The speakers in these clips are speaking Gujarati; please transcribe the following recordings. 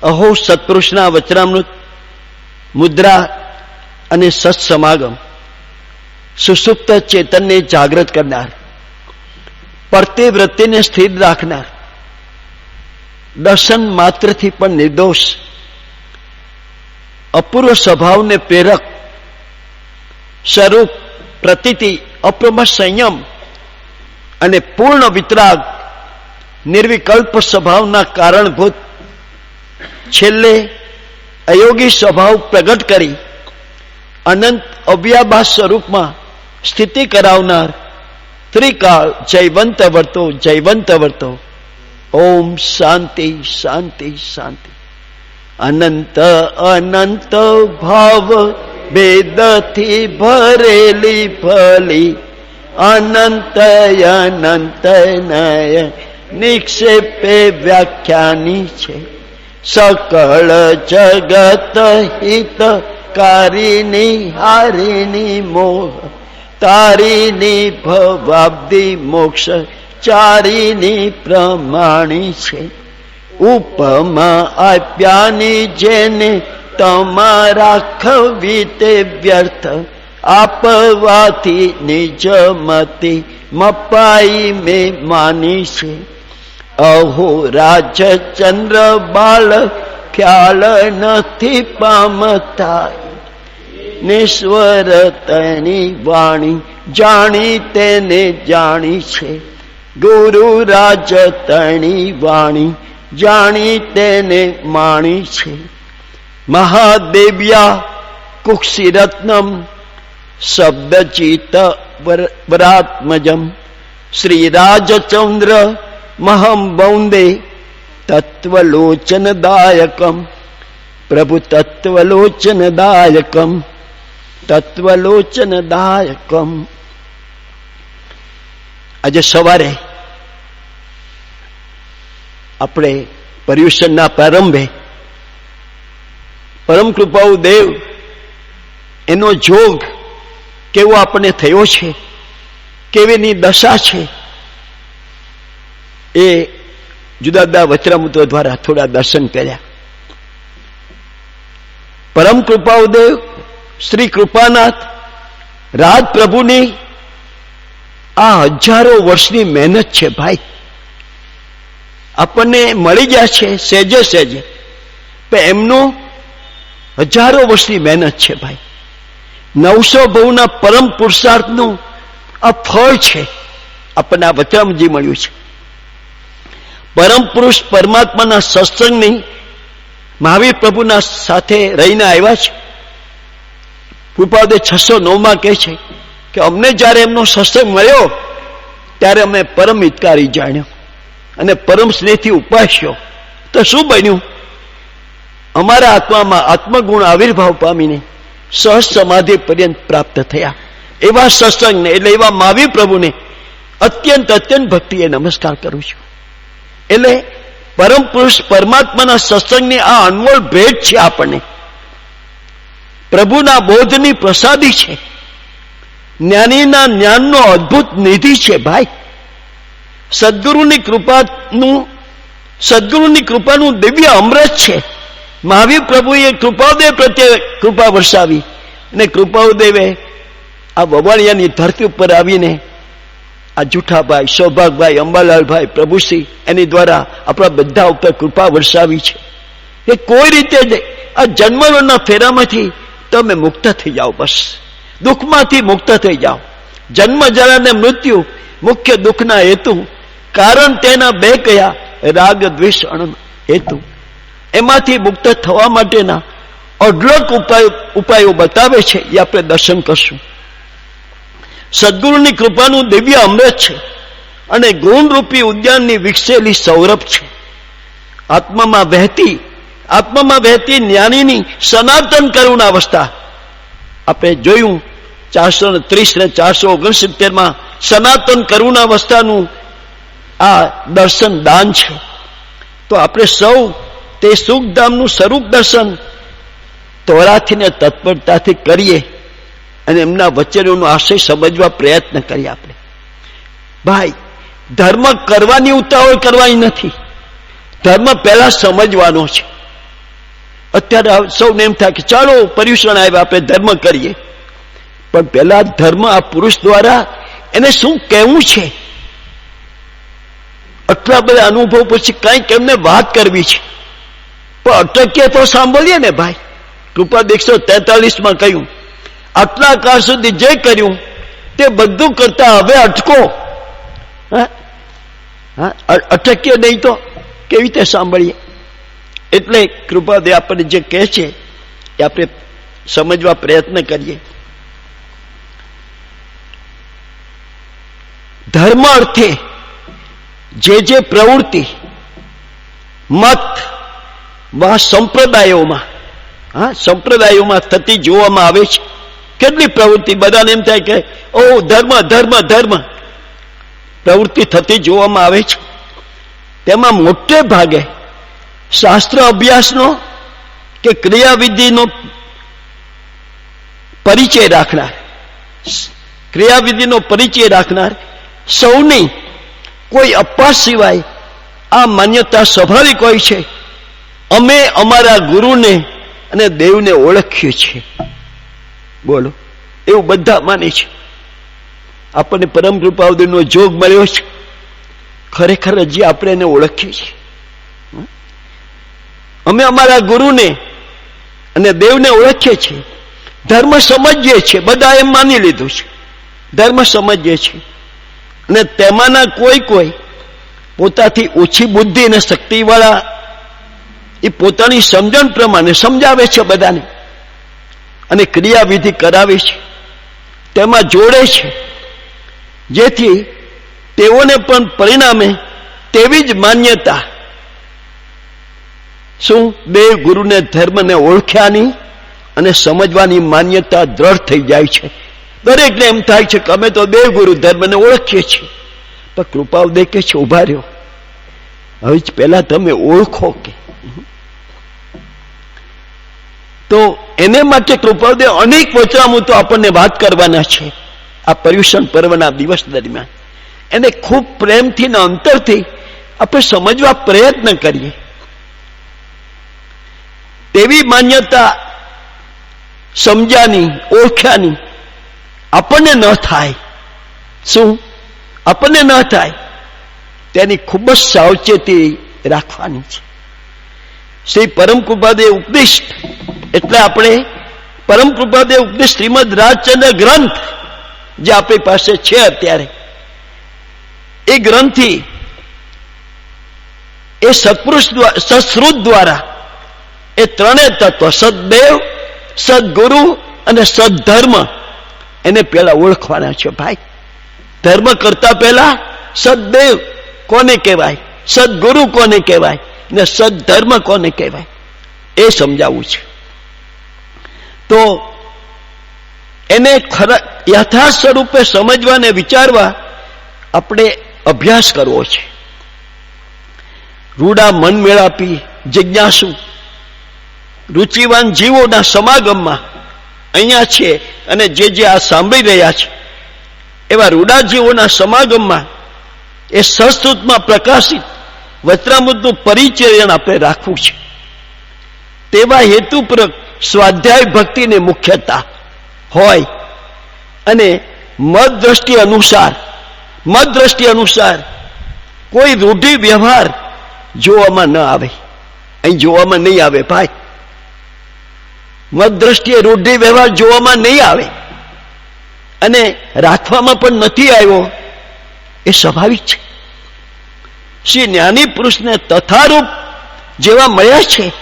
અહો સત્પુરુષના વચનામૃત, મુદ્રા અને સત્સમાગમ સુસુપ્ત ચેતનને જાગૃત કરનાર, પડતી વૃત્તિને સ્થિર રાખનાર, દર્શન માત્રથી પણ નિર્દોષ, અપૂર્વ સ્વભાવને પ્રેરક, સ્વરૂપ પ્રતીતિ અપ્રમશ સંયમ અને પૂર્ણ વિતરાગ નિર્વિકલ્પ સ્વભાવના કારણભૂત, છેલ્લે અયોગી સ્વભાવ પ્રગટ કરી અનંત અવ્યાભાસ સ્વરૂપમાં સ્થિતિ કરાવનાર ત્રિકાળ જયવંત વર્તો જયવંત વર્તો. ઓમ શાંતિ શાંતિ શાંતિ. અનંત અનંત ભાવ ભેદથી ભરેલી ભલી અનંત અનંત નય નિક્ષેપે વ્યાખ્યાની છે. સકળ જગત હિત કારિણી હારિણી મોહ તારીની ભવાબ્ધિ મોક્ષ ચારીની પ્રમાણી છે. ઉપમા આપ્યાની જેને તમારા ખવી તે વ્યર્થ આપવાથી નિજમતી મપાઈ મેં માની છે. અહો રાજચંદ્ર બાળ ખ્યાલ નથી પામતા નિશ્વર તેની વાણી જાણી તેને જાણી છે. ગુરુ રાજ તેની વાણી જાણી તેને માણી છે. મહાદેવ્યા કુક્ષિરત્નમ શબ્દચિત વરાત્મજમ શ્રીરાજચંદ્ર મહમ વૌંદે તત્વલોચનદાયકમ પ્રભુ તત્વલોચનદાયકમ તત્વલોચનદાયકમ. આજે સવારે આપણે પર્યુષણના પ્રારંભે પરમ કૃપાળુ દેવ એનો જોગ કેવો આપણને થયો છે, કેવીની દશા છે, એ જુદા જુદા વચનામૃતો દ્વારા થોડા દર્શન કર્યા. પરમ કૃપાળુ દેવ શ્રી કૃપાનાથ રાજ પ્રભુની આ હજારો વર્ષની મહેનત છે ભાઈ. આપણને મળી ગયા છે સહેજે સહેજે, પણ એમનું હજારો વર્ષની મહેનત છે ભાઈ. 900 ભવના પરમ પુરુષાર્થનું આ ફળ છે આપણને આ વચનામૃતજી મળ્યું છે. પરમ પુરુષ પરમાત્માના સત્સંગની મહાવીર પ્રભુના સાથે રહીને આવ્યા છે. કૃપાદેવ 609 કહે છે કે અમને જ્યારે એમનો સત્સંગ મળ્યો ત્યારે અમે પરમ હિતકારી જાણ્યો અને પરમ સ્નેહથી ઉપાસ્યો. તો શું બન્યું? અમારા આત્મામાં આત્મગુણ આવિર્ભાવ પામીને સહજ સમાધિ પર્યંત પ્રાપ્ત થયા. એવા સત્સંગને એટલે એવા મહાવીર પ્રભુને અત્યંત અત્યંત ભક્તિએ નમસ્કાર કરું છું. એટલે પરમ પુરુષ પરમાત્માના સત્સંગની આ અનમોલ ભેટ છે આપણને. પ્રભુના બોધની પ્રસાદી છે, જ્ઞાનીના જ્ઞાનનો અદ્ભુત નિધિ છે ભાઈ. સદગુરુની કૃપાનું દિવ્ય અમૃત છે. મહાવીર પ્રભુએ કૃપાદેવ પ્રત્યે કૃપા વરસાવી અને કૃપાદેવે આ વવાણિયાની ધરતી ઉપર આવીને આ જુઠાભાઈ, સૌભાગભાઈ, અંબાલાલભાઈ, પ્રભુશ્રી એની દ્વારા આપણા બધા ઉપર કૃપા વરસાવી છે. એ કોઈ રીતે આ જન્મના ફેરામાંથી તમે મુક્ત થઈ જાઓ, બસ દુઃખમાંથી મુક્ત થઈ જાઓ. જન્મ જરા ને મૃત્યુ મુખ્ય દુઃખના હેતુ, કારણ તેના બે કયા રાગ દ્વેષ અણન હેતુ. એમાંથી મુક્ત થવા માટેના અઢળક ઉપાયો બતાવે છે, એ આપણે દર્શન કરશું. સદગુરુની કૃપાનું દિવ્ય અમૃત છે અને ગુણરૂપી ઉદ્યાનની વિકસેલી સૌરભ છે. આત્મામાં વહેતી જ્ઞાનીની સનાતન કરુણા અવસ્થા આપણે જોયું. 430 ને 469 સનાતન કરુણા અવસ્થાનું આ દર્શન દાન છે. તો આપણે સૌ તે સુખધામનું સ્વરૂપ દર્શન તોરાથી ને તત્પરતાથી કરીએ અને એમના વચનોનો આશય સમજવા પ્રયત્ન કરીએ. આપણે ભાઈ ધર્મ કરવાની ઉતાવળ કરવાની નથી, ધર્મ પહેલા સમજવાનો છે. અત્યારે સૌને એમ થાય કે ચાલો પર્યુષણ આવ્યા, આપણે ધર્મ કરીએ. પણ પેલા ધર્મ આ પુરુષ દ્વારા એને શું કહેવું છે, આટલા બધા અનુભવ પછી કંઈક એમને વાત કરવી છે. પણ અટકીએ તો સાંભળીએ ને ભાઈ. કૃપાદ 143માં કહ્યું, આટલા કાળ સુધી જે કર્યું તે બધું કરતા હવે અટકો. અટકીએ નહીં તો કેવી રીતે સાંભળીએ? એટલે કૃપાદે આપણને જે કહે છે એ આપણે સમજવા પ્રયત્ન કરીએ. ધર્મ અર્થે જે પ્રવૃત્તિ મત વા સંપ્રદાયોમાં થતી જોવામાં આવે છે. કેટલી પ્રવૃત્તિ, બધાને એમ થાય કે ઓ ધર્મ ધર્મ ધર્મ પ્રવૃત્તિ થતી જોવામાં આવે છે. તેમાં મોટે ભાગે શાસ્ત્ર અભ્યાસનો કે ક્રિયાવિધિનો પરિચય રાખનાર સૌની કોઈ અપવાસ સિવાય આ માન્યતા સ્વાભાવિક હોય છે, અમે અમારા ગુરુને અને દેવને ઓળખીએ છીએ. બોલો, એવું બધા માને છે. આપણને પરમ કૃપાવદીનો જોગ મળ્યો છે, ખરેખર હજી આપણે એને ઓળખીએ છીએ. અમે અમારા ગુરુને અને દેવને ઓળખીએ છીએ. ધર્મ સમજીએ છીએ, બધા એમ માની લીધું છે. ધર્મ સમજીએ છીએ અને તેમાંના કોઈ પોતાથી ઓછી બુદ્ધિ અને શક્તિવાળા એ પોતાની સમજણ પ્રમાણે સમજાવે છે બધાને અને ક્રિયાવિધિ કરાવે છે, તેમાં જોડે છે, જેથી તેઓને પણ પરિણામે તેવી જ માન્યતા, શું દેવ ગુરુને ધર્મને ઓળખ્યાની અને સમજવાની માન્યતા દ્રઢ થઈ જાય છે. દરેકને એમ થાય છે કે અમે તો દેવ ગુરુ ધર્મને ઓળખીએ છીએ. પણ કૃપાવદે કે છે ઉભા રહ્યો, હવે જ પહેલા તમે ઓળખો. કે તો એને માટે કૃપાવદે અનેક વચનામૃતો આપણને વાત કરવાના છે આ પર્યુષણ પર્વના દિવસ દરમિયાન. એને ખૂબ પ્રેમથી ને અંતરથી આપણે સમજવા પ્રયત્ન કરીએ. તેવી માન્યતા સમજાની, ઓળખ્યાની આપણને ન થાય. શું આપણને ન થાય તેની ખૂબ જ સાવચેતી રાખવાની છે. શ્રી પરમ કૃપાદે ઉપદેશ, એટલે આપણે પરમ કૃપાદે ઉપદેશ શ્રીમદ રાજચંદ્ર ગ્રંથ જે આપણી પાસે છે અત્યારે, એ ગ્રંથથી એ સત્શ્રુત દ્વારા એ ત્રણેય તત્વ સદદેવ, સદગુરુ અને સદધર્મ એને પેલા ઓળખવાના છે ભાઈ. ધર્મ કરતા પહેલા સદદેવ કોને કહેવાય, સદગુરુ કોને કહેવાય ને સદધર્મ કોને કહેવાય એ સમજાવવું છે. તો એને યથાર્થ સ્વરૂપે સમજવા ને વિચારવા આપણે અભ્યાસ કરવો છે. રૂડા મન મેળાપી જિજ્ઞાસુ રુચિવાન જીવોના સમાગમમાં અહીંયા છે અને જે આ સાંભળી રહ્યા છે એવા રૂડા જીવોના સમાગમમાં એ સંસ્કૃતમાં પ્રકાશિત વચનામૃતનું પરિચયન આપણે રાખવું છે. તેવા હેતુપૂર્વક સ્વાધ્યાય ભક્તિની મુખ્યતા હોય અને મત દ્રષ્ટિ અનુસાર કોઈ રૂઢિ વ્યવહાર જોવામાં ન આવે. અહીં જોવામાં નહીં આવે ભાઈ. મત દ્રષ્ટિએ રૂઢિ વ્યવહાર જોવામાં નહીં આવે અને રાખવામાં પણ નથી આવ્યો, એ સ્વાભાવિક છે. શ્રી જ્ઞાની પુરુષને તથારૂપ જેવા મળ્યા છે,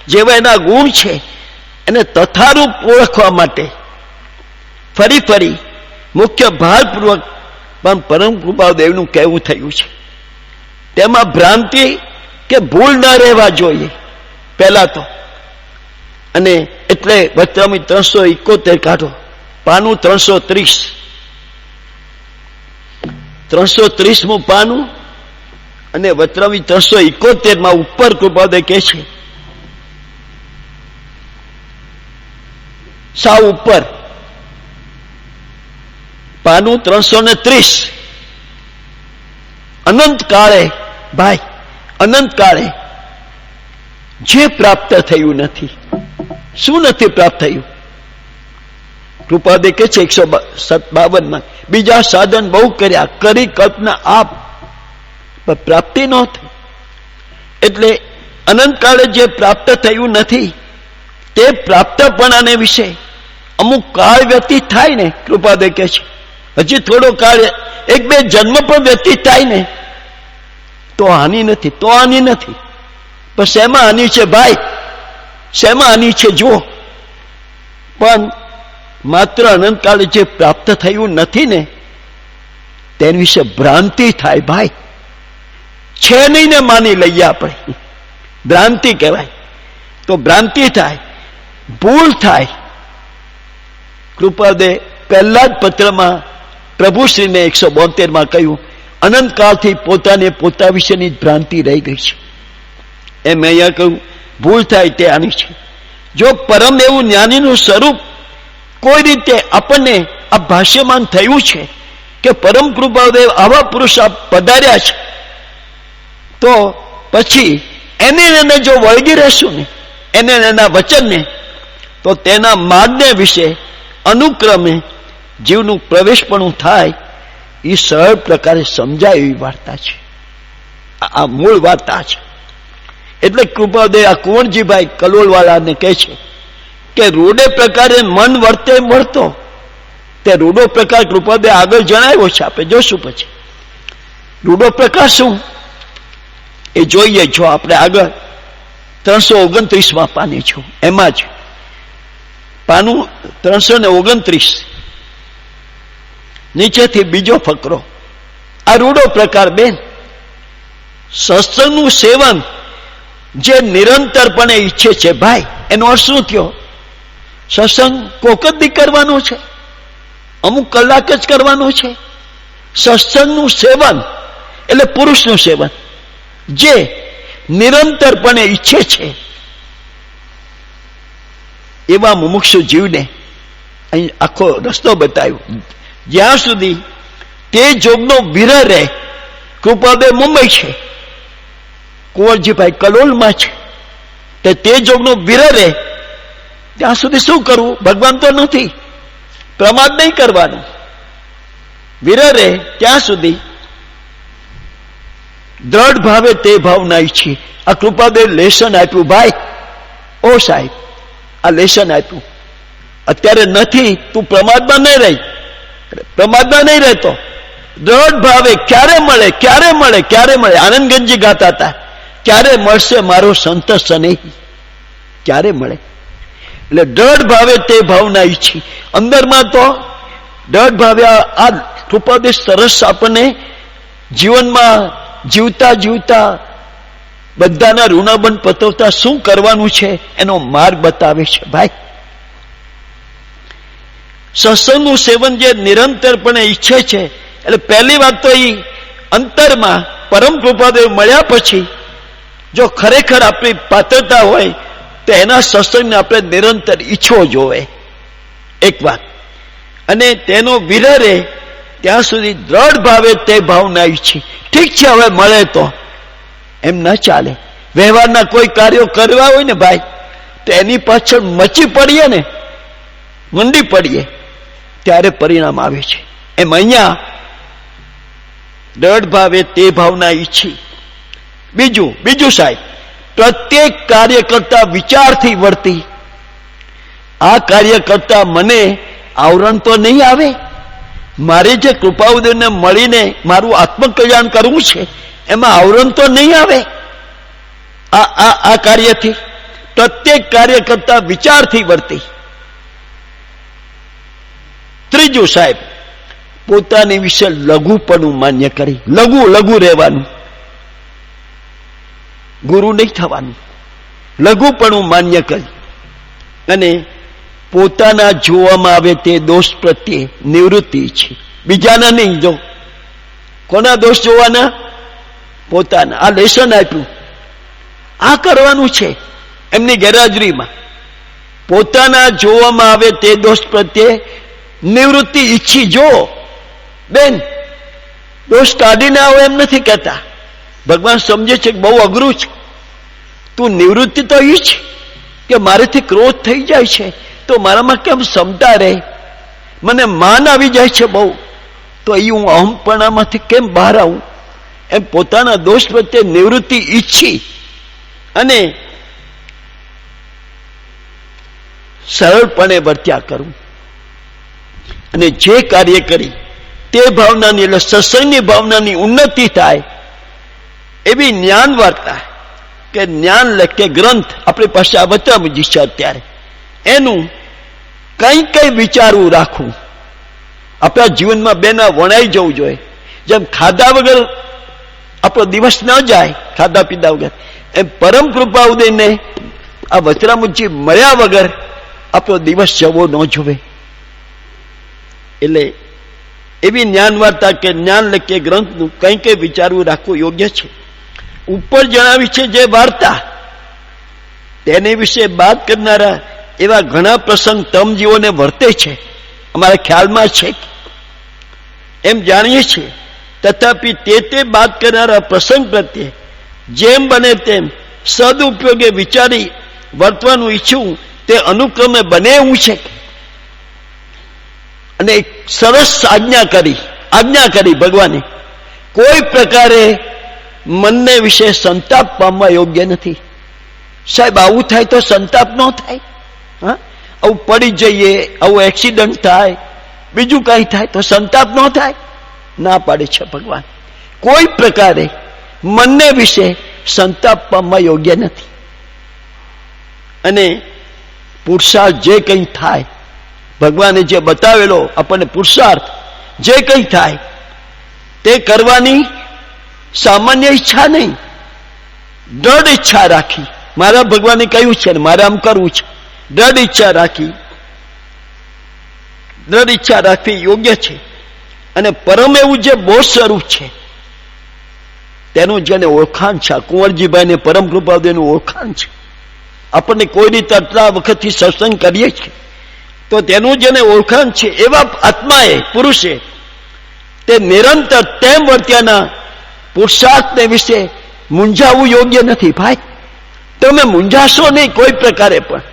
જેવા એના ગુણ છે, એને તથારૂપ ઓળખવા માટે ફરી મુખ્ય ભારપૂર્વક પણ પરમ કૃપાદેવનું કહેવું થયું છે. તેમાં ભ્રાંતિ કે ભૂલ ન રહેવા જોઈએ પહેલા તો. અને એટલે વચનામૃત 371 કાઢો, પાનું 330મું પાનું અને વચનામૃત 371 ઉપર કૃપાદે કહે છે, સાવ ઉપર પાનું 330, અનંત કાળે ભાઈ, અનંત કાળે જે પ્રાપ્ત થયું નથી શું નથી પ્રાપ્ત થયું? કૃપાદે કે છે 152 બીજા સાધન બહુ કર્યા, કરી કલ્પના આપ, પણ પ્રાપ્તિ ન થઈ. એટલે અનંતકાળે જે પ્રાપ્ત થયું નથી તે પ્રાપ્તપણાને વિશે અમુક કાળ વ્યતીત થાય ને, કૃપાદે કે છે હજી થોડો કાળ, 1-2 જન્મ પણ વ્યતીત થાય ને તો હાનિ નથી, તો હાનિ નથી. પણ શેમાં હાનિ છે ભાઈ? શેમાં હાનિ છે જુઓ. પણ માત્ર અનંતકાળે જે પ્રાપ્ત થયું નથી ને તેની વિશે ભ્રાંતિ થાય ભાઈ. છે નહીં ને માની લઈએ આપણે, ભ્રાંતિ કહેવાય. તો ભ્રાંતિ થાય, ભૂલ થાય. કૃપાદે પહેલા જ પત્રમાં પ્રભુશ્રીને 172 કહ્યું, અનંતકાળથી પોતાને પોતા વિશેની જ ભ્રાંતિ રહી ગઈ છે. એમ અહીંયા કહ્યું ભૂલ થાય તે આની છે. જો પરમ એવું જ્ઞાનીનું સ્વરૂપ કોઈ રીતે આપણને આ ભાષ્યમાન થયું છે કે પરમ કૃપાદેવ આવા પુરુષ પધાર્યા છે, તો પછી એને જો વળગી રહેશું ને, એને એના વચનને, તો તેના માર્ગને વિશે અનુક્રમે જીવનું પ્રવેશપણું થાય. એ સરળ પ્રકારે સમજાય એવી વાર્તા છે, આ મૂળ વાર્તા છે. એટલે કૃપાદે આ કુંવરજીભાઈ કલોલવાળાને કહે છે કે રૂડે પ્રકારે મન વર્તે મળતો, તે રૂડો પ્રકાર કૃપાદે આગળ જણાવ્યો છે, આપણે જોશું પછી. રૂડો પ્રકાર શું એ જોઈએ. જો આપણે આગળ 329 પાને છો, એમાં જ પાનું 329 નીચેથી બીજો ફકરો. આ રૂડો પ્રકાર બેન, સત્સંગનું સેવન જે નિરંતરપણે ઈચ્છે છે ભાઈ, એનો અર્થ શું થયો? સત્સંગ કોક જ દી કરવાનો છે, અમુક કલાક જ કરવાનો છે. સત્સંગનું સેવન એટલે પુરુષનું સેવન જે નિરંતરપણે ઈચ્છે છે એવા મુમુક્ષુ જીવને અહીં આખો રસ્તો બતાવ્યો. જ્યાં સુધી તે જોગનો વિરહ રહે. કૃપાદે મુંબઈ છે, કુંવરજીભાઈ કલોલમાં છે, તે જોગનો વિરહ રહે ત્યાં સુધી શું કરવું? ભગવાન તો નથી, પ્રમાદ નહીં કરવાનું. વિરહ રહે ત્યાં સુધી દ્રઢ ભાવે તે ભાવના ઈચ્છી. આ કૃપાદે લેશન આપ્યું ભાઈ. ઓ સાહેબ, આ લેશન આપ્યું. અત્યારે નથી, તું પ્રમાદમાં નહીં રહી, પ્રમાદમાં નહીં રહેતો. દ્રઢ ભાવે ક્યારે મળે, ક્યારે મળે, ક્યારે મળે. આનંદગંજી ગાતા હતા, ક્યારે મળશે મારો સંત સનેહી, ક્યારે મળે. એટલે દ્રઢ ભાવે તે ભાવના ઈચ્છી. અંદરમાં તો દ્રઢ ભાવે આ કૃપાદે સરસ આપણને જીવનમાં જીવતા જીવતા બધાના ઋણાબંધ પતવતા શું કરવાનું છે એનો માર્ગ બતાવે છે ભાઈ. સત્સંગનું સેવન જે નિરંતરપણે ઈચ્છે છે, એટલે પહેલી વાત તો એ અંતરમાં પરમ કૃપાદેવ મળ્યા પછી જો ખરેખર આપણી પાત્રતા હોય તો એના સત્સંગને આપણે નિરંતર ઈચ્છવો જોવે, એક વાત. અને તેનો વિરહ રહે ત્યાં સુધી દ્રઢ ભાવે તે ભાવના ઈચ્છી. ઠીક છે, હવે મળે તો એમ ન ચાલે. વ્યવહારના કોઈ કાર્યો કરવા હોય ને ભાઈ, તો એની પાછળ મચી પડીએ ને, મંડી પડીએ, ત્યારે પરિણામ આવે છે. એમ અહીંયા દ્રઢ ભાવે તે ભાવના ઈચ્છી. બીજું સાહેબ, પ્રત્યેક કાર્ય કરતા વિચારથી વર્તી. આ કાર્ય કરતા મને આવરણ તો નહીં આવે. મારે જે કૃપાઉદેવને મળીને મારું આત્મકલ્યાણ કરવું છે એમાં આવરણ તો નહીં આવે. આ કાર્યથી પ્રત્યેક કાર્ય કરતા વિચારથી વર્તી. ત્રીજું સાહેબ, પોતાની વિશે લઘુપણું માન્ય કરી. લઘુ રહેવાનું, ગુરુ નહીં થવાનું. લઘુપણું માન્ય કરી અને પોતાના જોવામાં આવે તે દોષ પ્રત્યે નિવૃત્તિ છે, બીજાના નહીં. જો કોના દોષ જોવાના? પોતાના. આ લેશન આપ્યું, આ કરવાનું છે એમની ગેરહાજરીમાં. પોતાના જોવામાં આવે તે દોષ પ્રત્યે નિવૃત્તિ ઈચ્છી. જો બેન, દોષ કાઢીને આવો એમ નથી કહેતા. ભગવાન સમજે છે કે બહુ અઘરું છે. તું નિવૃત્તિ તો ઈચ્છ, કે મારેથી ક્રોધ થઈ જાય છે તો મારામાં કેમ ક્ષમતા રહે, મને માન આવી જાય છે બહુ, તો એ હું અહંપણામાંથી કેમ બહાર આવું, એમ પોતાના દોષ પ્રત્યે નિવૃત્તિ ઈચ્છી અને સરળપણે વર્ત્યા કરું. અને જે કાર્ય કરી તે ભાવનાની એટલે સત્સંગની ભાવનાની ઉન્નતિ થાય એવી જ્ઞાન વાર્તા કે જ્ઞાન કે ગ્રંથ આપણી પાસે આ વચરામૃત છે અત્યારે, એનું કઈ કઈ વિચારવું રાખવું, આપણા જીવનમાં બેના વણાઈ જવું જોઈએ. જેમ ખાધા વગર આપણો દિવસ ન જાય, ખાધા પીધા વગર, એમ પરમ કૃપા ઉદયને આ વચરામૃતજી મળ્યા વગર આપણો દિવસ જવો ન જોવે. એટલે એવી જ્ઞાન વાર્તા કે જ્ઞાન લખે ગ્રંથનું કઈ કઈ વિચારવું રાખવું યોગ્ય છે. ઉપર જણાવી છે જે વાર્તા, તેની વિશે વાત કરનારા એવા ઘણા પ્રસંગ તમજીવોને વર્તે છે, અમારા ખ્યાલમાં છે એમ જાણીએ છીએ. તથાપિ તે વાત કરનારા પ્રસંગ પ્રત્યે જેમ બને તેમ સદુપયોગે વિચારી વર્તવાનું ઈચ્છું તે અનુક્રમે બને એવું છે. અને એક સરસ આજ્ઞા કરી ભગવાને, કોઈ પ્રકારે મનને વિશે સંતાપ પામવા યોગ્ય નથી. સાહેબ આવું થાય તો સંતાપ ન થાય, હા, આવું પડી જઈએ, આવું એક્સિડન્ટ થાય, બીજું કઈ થાય તો સંતાપ ન થાય, ના પાડે છે ભગવાન. કોઈ પ્રકારે મનને વિશે સંતાપ પામવા યોગ્ય નથી. અને પુરુષાર્થ જે કંઈ થાય, ભગવાને જે બતાવેલો આપણને પુરુષાર્થ જે કંઈ થાય તે કરવાની સામાન્ય ઈચ્છા નહીં, દ્રઢ ઈચ્છા રાખી. મારા ભગવાને કહ્યું છે ને મારે આમ કરવું છે, દ્રઢ ઈચ્છા રાખવી યોગ્ય છે. અને પરમ એવું જે બોધ સ્વરૂપ છે તેનું જેને ઓળખાણ છે, કુંવરજીભાઈને પરમ કૃપાદેવનું ઓળખાણ છે. આપણને કોઈ રીતે આટલા વખતથી સત્સંગ કરીએ છીએ તો તેનું જેને ઓળખાણ છે એવા આત્માએ, પુરુષે તે નિરંતર તેમ વર્ત્યાના પુરુષાર્થને વિશે મૂંઝાવું યોગ્ય નથી. ભાઈ તમે મૂંઝાશો નહીં કોઈ પ્રકારે, પણ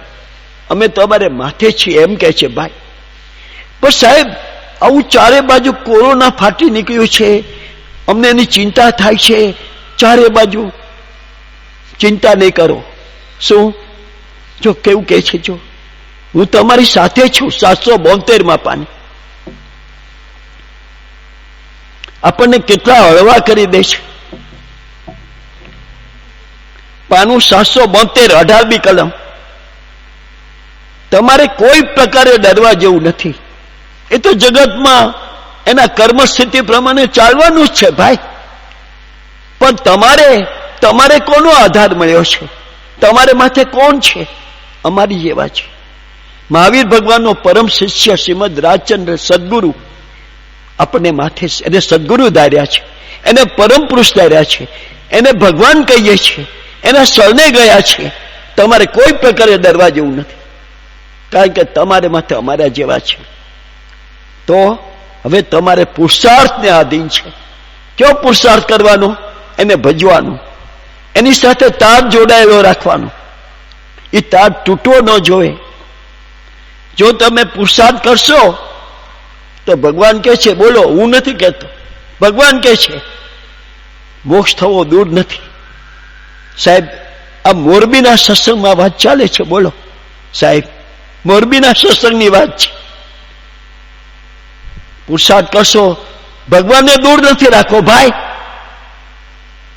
અમે તમારે માથે છીએ એમ કહે છે ભાઈ. પણ સાહેબ આવું ચારે બાજુ કોરોના ફાટી નીકળ્યું છે, અમને એની ચિંતા થાય છે, ચારે બાજુ ચિંતા નહીં કરો. શું જો કેવું કહે છે, જો હું તમારી સાથે છું. 772 પાને આપણને કેટલા હળવા કરી દે છે. પાનું 772, 18મી કલમ. તમારે કોઈ પ્રકારે ડરવા જેવું નથી. એ તો જગતમાં એના કર્મ સ્થિતિ પ્રમાણે ચાલવાનું જ છે ભાઈ. પણ તમારે કોનો આધાર મળ્યો છે, તમારે માથે કોણ છે? અમારી જેવા છે. મહાવીર ભગવાનનો પરમ શિષ્ય શ્રીમદ રાજચંદ્ર સદગુરુ આપણને માથે, એને સદગુરુ ધાર્યા છે, એને પરમ પુરુષ ધાર્યા છે, એને ભગવાન કહીએ છીએ, એના શરણે ગયા છે. તમારે કોઈ પ્રકારે ડરવા જેવું નથી, કારણ કે તમારે માથે અમારા જેવા છે. તો હવે તમારે પુરુષાર્થને આધીન છે. કયો પુરુષાર્થ કરવાનો? એને ભજવાનો, એની સાથે તાર જોડાયેલો રાખવાનો. એ તાર તૂટવો ન જોવે. જો તમે પુરુષાર્થ કરશો તો ભગવાન કહે છે, બોલો, હું નથી કહેતો, ભગવાન કહે છે મોક્ષ થવો દૂર નથી. સાહેબ આ મોરબીના સત્સંગમાં વાત ચાલે છે, બોલો સાહેબ, મોરબીના સત્સંગની વાત છે. પુરુષાર્થ કરશો, ભગવાનને દૂર નથી રાખો ભાઈ,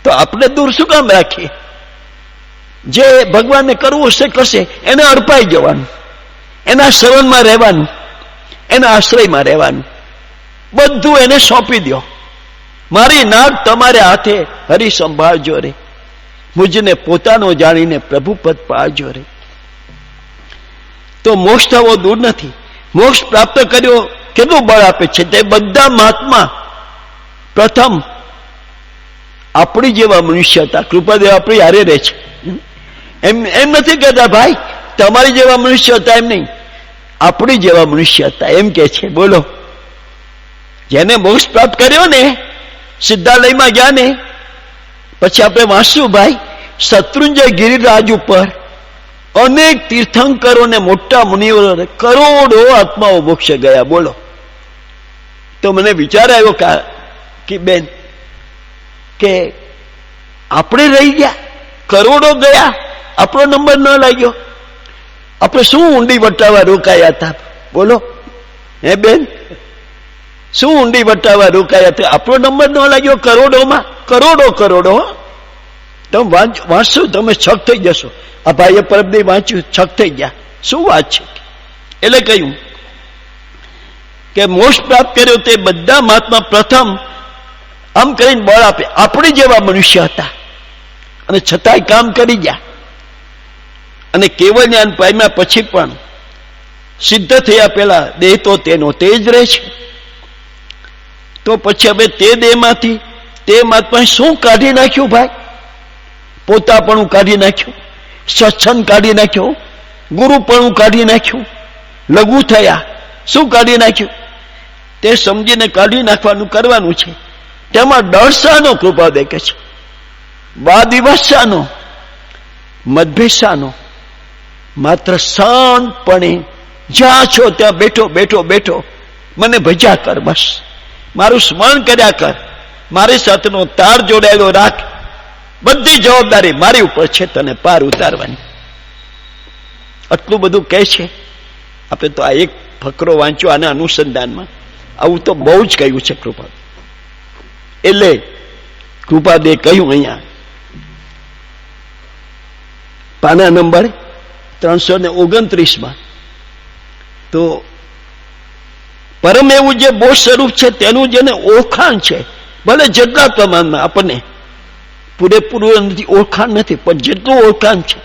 તો આપણે દૂર શું કામ રાખીએ? જે ભગવાનને કરવું હશે કરશે, એને અર્પાઈ જવાનું, એના શરણમાં રહેવાનું, એના આશ્રયમાં રહેવાનું, બધું એને સોંપી દો. મારી નાક તમારે હાથે, હરી સંભાળજો રે, મુજને પોતાનો જાણીને પ્રભુ પદ પાળજો રે. તો મોક્ષ થવો દૂર નથી. મોક્ષ પ્રાપ્ત કર્યો કેટલું બળ આપે છે? તે બધા મહાત્મા પ્રથમ આપણી જેવા મનુષ્ય હતા. કૃપાદેવ આપણી હારે રહે છે. એમ નથી કહેતા ભાઈ તમારી જેવા મનુષ્ય હતા, એમ નહીં, આપણી જેવા મનુષ્ય હતા એમ કે છે. બોલો, જેને મોક્ષ પ્રાપ્ત કર્યો ને, સિદ્ધાલયમાં ગયા ને, પછી આપણે વાંચશું ભાઈ, શત્રુંજય ગિરિરાજ ઉપર અનેક તીર્થંકરો ને મોટા મુનિઓ કરોડો આત્માઓ મોક્ષે ગયા. બોલો. તો મને વિચાર આવ્યો કે બેન કે આપણે રહી ગયા, કરોડો ગયા, આપણો નંબર ન લાગ્યો. આપણે શું ઊંડી વટાવા રોકાયા હતા? બોલો હે બેન, શું ઊંડી વટાવા રોકાયા હતા? આપણો નંબર ન લાગ્યો કરોડોમાં. કરોડો તમે વાંચશો તમે છક થઈ જશો. આ ભાઈએ પરબદી વાંચ્યું, છક થઈ ગયા. શું વાત છે? એટલે કહ્યું કે મોક્ષ પ્રાપ્ત કર્યો તે બધા મહાત્મા પ્રથમ આમ કરીને બળ આપે. આપણી જેવા મનુષ્ય હતા અને છતાંય કામ કરી ગયા અને કેવળ જ્ઞાન પામ્યા પછી પણ સિદ્ધ થયા પેલા દેહ તો તેનો તે જ રહે છે. તો પછી હવે તે દેહમાંથી તે મહાત્માએ શું કાઢી નાખ્યું ભાઈ? પોતાપણું કાઢી નાખ્યું, સત્સંગ કાઢી નાખ્યો, ગુરુપણું કાઢી નાખ્યું, લઘુ થયા. શું કાઢી નાખ્યું? તે સમજીને કાઢી નાખવાનું કરવાનું છે. તેમાં ડર શાનો? કૃપા દેખે છે. વાદ વિવાદ શાનો? મતભેદ શાનો? માત્ર શાંતપણે જ્યાં છો ત્યાં બેઠો મને ભજ્યા કર. બસ મારું સ્મરણ કર્યા કર, મારી સાથેનો તાર જોડાયેલો રાખ. બધી જવાબદારી મારી ઉપર છે તને પાર ઉતારવાની. આટલું બધું કહે છે. આપણે તો આ એક ફકરો વાંચ્યો આના અનુસંધાનમાં. આવું તો બહુ જ કહ્યું છે કૃપા. એટલે કૃપાદે કહ્યું અહીંયા પાના નંબર 329 તો પરમ એવું જે બોધ સ્વરૂપ છે તેનું જેને ઓળખાણ છે, ભલે જેટલા પ્રમાણમાં આપણને પૂરેપૂરું નથી ઓળખાણ નથી, પણ જેટલું ઓળખાણ છે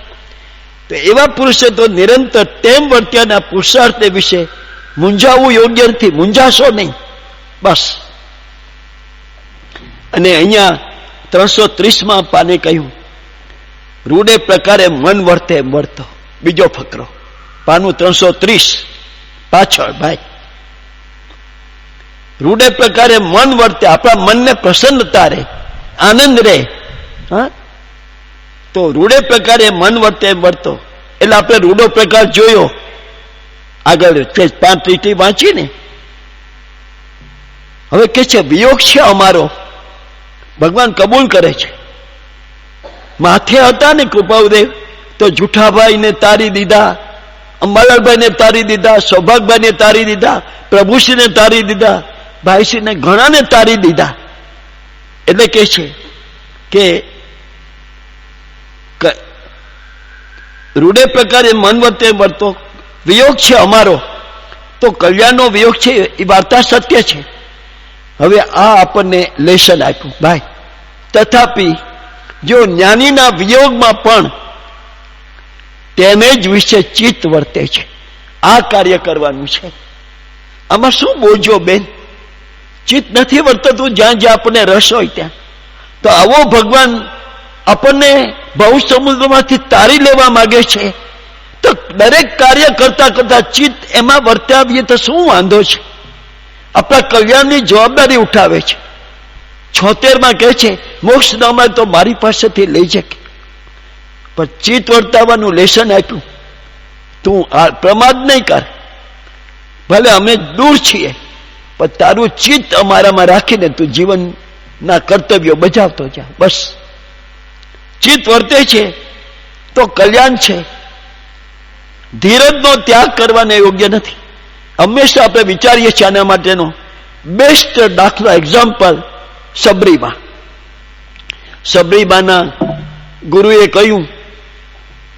તો એવા પુરુષે તો નિરંતર તેમ વર્ત્યાના પુરુષાર્થ વિશે મૂંઝાવવું યોગ્ય નથી. મૂંઝાશો નહીં બસ. અને અહીંયા 330 પાને કહ્યું રૂડે પ્રકારે મન વર્તે એમ વર્તો. બીજો ફકરો પાનું 330 પાછળ ભાઈ. રૂડે પ્રકારે મન વર્તે, આપણા મનને પ્રસન્નતા રહે, આનંદ રહે. હા, તો રૂડે પ્રકારે મન વર્તે એમ વર્તો. એટલે આપણે રૂડો પ્રકાર જોયો આગળ 5 લીટી વાંચીને. હવે કે છે વિયોગ છે અમારો. ભગવાન કબૂલ કરે છે. માથે હતા ને કૃપાદેવ તો જુઠાભાઈને તારી દીધા, અંબાલાલભાઈને તારી દીધા, સૌભાગભાઈને તારી દીધા, પ્રભુશ્રીને તારી દીધા, ભાઈશ્રીને ઘણાને તારી દીધા. એટલે કે છે કે રૂડે પ્રકારે મન વર્તે વર્તો. વિયોગ છે અમારો તો કલ્યાણનો વિયોગ છે એ વાર્તા સત્ય છે. હવે આ આપણને લેસન આપ્યું ભાઈ. તથાપિ જો જ્ઞાનીના વિયોગમાં પણ તેને જ વિશે ચિત્ત વર્તે છે. આ કાર્ય કરવાનું છે. આમાં શું બોલજો બેન? ચિત્ત નથી વર્તતું જ્યાં જ્યાં આપણને રસ હોય ત્યાં. તો આવો ભગવાન આપણને ભવ સમુદ્રમાંથી તારી લેવા માંગે છે તો દરેક કાર્ય કરતા કરતા ચિત્ત એમાં વર્તાવીએ તો શું વાંધો છે? આપણા કલ્યાણની જવાબદારી ઉઠાવે છે. 76 કહે છે મોક્ષ ન મળે તો મારી પાસેથી લઈ શકે. પણ ચિત્ત વર્તાવાનું લેસન આપ્યું. તું પ્રમાદ નહીં કર. ભલે અમે દૂર છીએ પણ તારું ચિત્ત અમારામાં રાખીને તું જીવનના કર્તવ્યો બજાવતો જા. બસ ચિત્ત વર્તે છે તો કલ્યાણ છે. ધીરજનો ત્યાગ કરવાને યોગ્ય નથી. હંમેશા આપણે વિચારીએ છીએ આના માટેનો બેસ્ટ દાખલો એક્ઝામ્પલ સબરીબાના ગુરુએ કહ્યું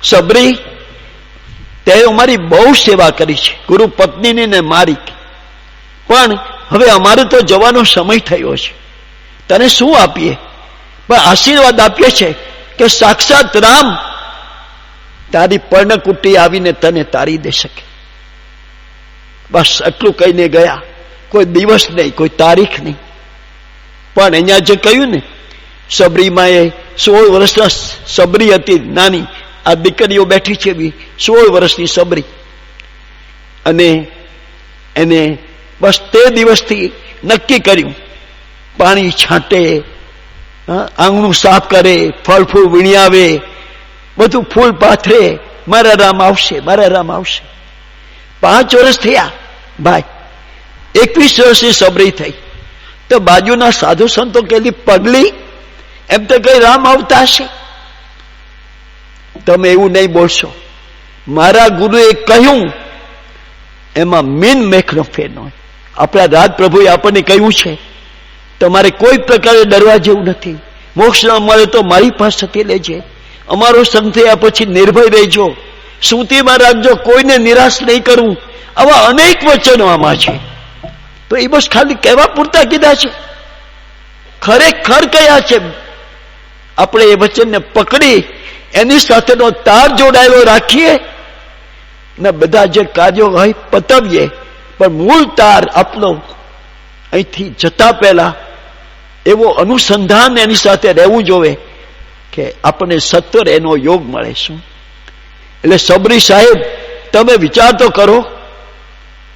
સબરી તે અમારી બહુ સેવા કરી છે, ગુરુ પત્નીની ને મારી, પણ હવે અમારે તો જવાનો સમય થયો છે. તને શું આપીએ? પણ આશીર્વાદ આપીએ છે કે સાક્ષાત રામ તારી પર્ણકુટી આવીને તને તારી દે શકે. બસ આટલું કહીને ગયા. કોઈ દિવસ નહીં, કોઈ તારીખ નહીં. પણ અહીંયા જે કહ્યું ને સબરીમાએ 16 વર્ષના સબરી હતી નાની. આ દીકરીઓ બેઠી છે 16 વર્ષની સબરી. અને એને બસ તે દિવસથી નક્કી કર્યું પાણી છાંટે, આંગણું સાફ કરે, ફળ ફૂલ વીણ્યાવે, બધું ફૂલ પાથરે, મારા રામ આવશે, મારા રામ આવશે. 5 વર્ષ થયા ભાઈ, 21 વર્ષની સબરી થઈ. તો બાજુના સાધુ સંતો કેલી પગલી, એમ તો કઈ રામ આવતા હશે. તમે એવું નહીં બોલશો. મારા ગુરુએ કહ્યું એમાં મીન મેખનો ફેર ન હોય. આપણા રાજપ્રભુએ આપણને કહ્યું છે તમારે કોઈ પ્રકારે ડરવા જેવું નથી. મોક્ષ ન મળે તો મારી પાસેથી લેજે. અમારો સંગ થયા પછી નિર્ભય રહેજો, સ્મૃતિમાં રાખજો, કોઈને નિરાશ નહીં કરવું. આવા અનેક વચનો આમાં છે. તો એ બસ ખાલી કહેવા પૂરતા કીધા છે, ખરેખર કયા છે. આપણે એ વચનને પકડી એની સાથેનો તાર જોડાયેલો રાખીએ ને બધા જે કાર્યો હોય પતાવીએ. પણ મૂળ તાર આપણો અહીંથી જતા પહેલા એવો અનુસંધાન એની સાથે રહેવું જોવે કે આપણને સત્વર એનો યોગ મળે. શું એટલે સબરી સાહેબ, તમે વિચાર તો કરો.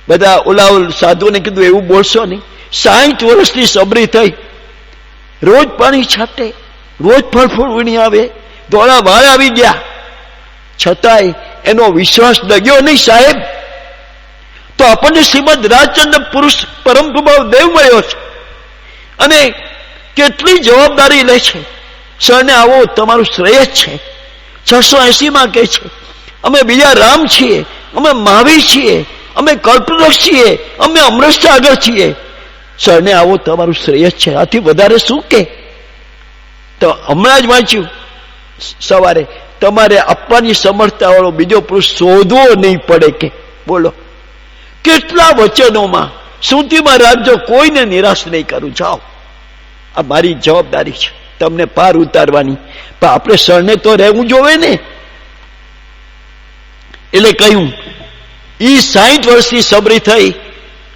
બધા ઓલા સાધુને કીધું એવું બોલશો નહીં. 60 વર્ષની સબરી થઈ, રોજ પાણી છાંટે, રોજ ફળ વીણી આવે, ધોળા વાળ આવી ગયા, છતાંય એનો વિશ્વાસ ડગ્યો નહીં સાહેબ. તો આપણને શ્રીમદ રાજચંદ્ર પુરુષ પરમ પ્રભાવ દેવ મળ્યો છે અને કેટલી જવાબદારી લે છે. સરને આવો તમારું શ્રેય છે. 680 કહે છે અમે બીજા રામ છીએ, અમે મહાવીર છીએ, અમે કલ્પવૃક્ષ છીએ, અમે અમૃત સાગર છીએ. સરને આવો તમારું શ્રેય છે. આથી વધારે શું કે? તો હમણાં જ વાંચ્યું સવારે, તમારે આપવાની સમર્થતા વાળો બીજો પુરુષ શોધવો નહીં પડે કે. બોલો કેટલા વચનોમાં સ્મૃતિમાં રાખજો, કોઈને નિરાશ નહીં કરું. જાઓ, આ મારી જવાબદારી છે તમને પાર ઉતારવાની. પણ આપણે સરને તો રહેવું જોવે ને. એટલે કહ્યું ઈ 60 વર્ષની સબરી થઈ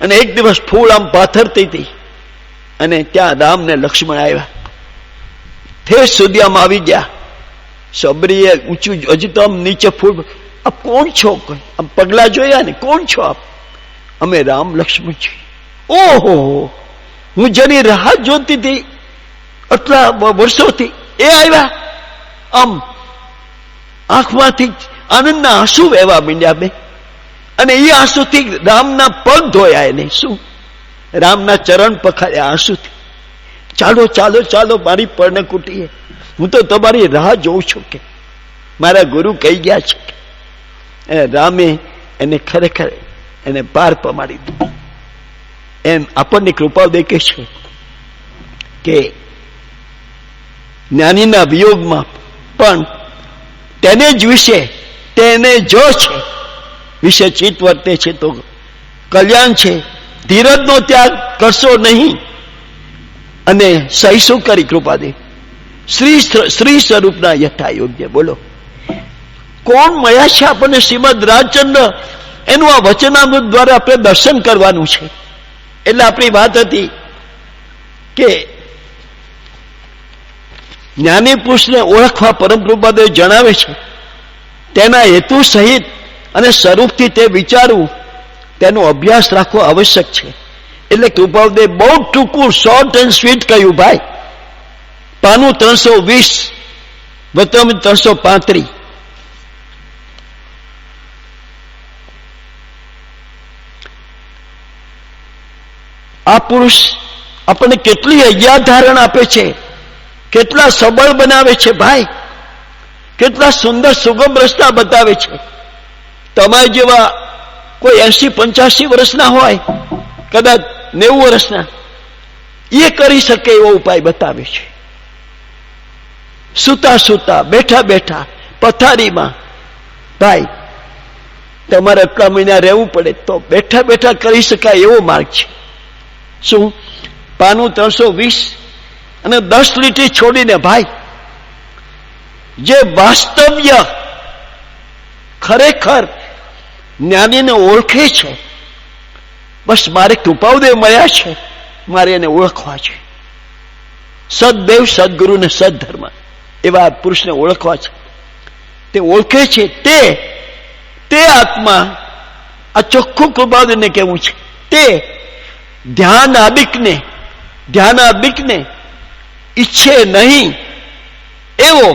અને એક દિવસ ફૂલ આમ પાથરતી હતી અને ત્યાં રામ ને લક્ષ્મણ આવ્યા. ઠેસ સુધી આમ આવી ગયા. સબરીએ ઊંચું, હજી તો આમ નીચે ફૂલ, આપ કોણ છો? આમ પગલા જોયા ને, કોણ છો આપ? અમે રામ લક્ષ્મણ છીએ. ઓહો, હું જેની રાહ જોતી હતી આટલા વર્ષોથી એ આવ્યા. આમ આંખમાંથી આનંદના આંસુ વહેવા માંડ્યા બે. અને એ આંસુથી રામના પગ ધોયા એને. શું? રામના ચરણ પખાડ્યા આંસુથી. ચાલો ચાલો ચાલો મારી પર્ણકુટીએ, હું તો તમારી રાહ જોઉં છું કે મારા ગુરુ કહી ગયા છે. રામે એને ખરેખર એને પાર પમાડી દીધું. એમ આપણને કૃપા દેખે છે કે જ્ઞાનીના વિયોગમાં પણ તેને જ વિશે, તેને જો છે વિશે ચિત્ત વર્તે છે તો કલ્યાણ છે. ધીરજનો ત્યાગ કરશો નહીં અને સહીશું કરી કૃપા દે. શ્રી સ્વરૂપના યથા યોગ્ય. બોલો કોણ મળ્યા છે આપણને શ્રીમદ રાજચંદ્ર, એનું આ વચનામૃત દ્વારા આપણે દર્શન કરવાનું છે. એટલે આપણી વાત હતી કે જ્ઞાની પુરુષને ઓળખવા પરમ કૃપાદેવ જણાવે છે તેના હેતુ સહિત અને સ્વરૂપથી તે વિચારવું, તેનો અભ્યાસ રાખવો આવશ્યક છે. એટલે કૃપાદેવ બહુ ટૂંકું, શોર્ટ એન્ડ સ્વીટ કહ્યું ભાઈ. પાનું 320 વતમ 335. આ પુરુષ આપણને કેટલી અજ્ઞાધારણ આપે છે, કેટલા સબળ બનાવે છે ભાઈ, કેટલા સુંદર સુગમ રસ્તા બતાવે છે. તમારા જેવા કોઈ 80-85 વર્ષના હોય, કદાચ 90 વર્ષના, એ કરી શકે એવો ઉપાય બતાવે છે. સુતા સુતા, બેઠા બેઠા, પથારીમાં ભાઈ તમારે એટલા મહિના રહેવું પડે તો બેઠા બેઠા કરી શકાય એવો માર્ગ છે. શું? પાનું 320 અને 10 લીટી છોડીને ભાઈ જે વાસ્તવ્ય ખરેખર જ્ઞાનીને ઓળખે છે, બસ મારે કૃપાદેવ મળ્યા છે, મારે એને ઓળખવા છે. સદદેવ, સદગુરુ ને સદધર્મ એવા પુરુષને ઓળખવા છે. તે ઓળખે છે તે આત્મા, આ ચોખ્ખું કૃપાદેવને કહેવું છે, તે ધ્યાનાદિકને ઈચ્છે નહીં એવો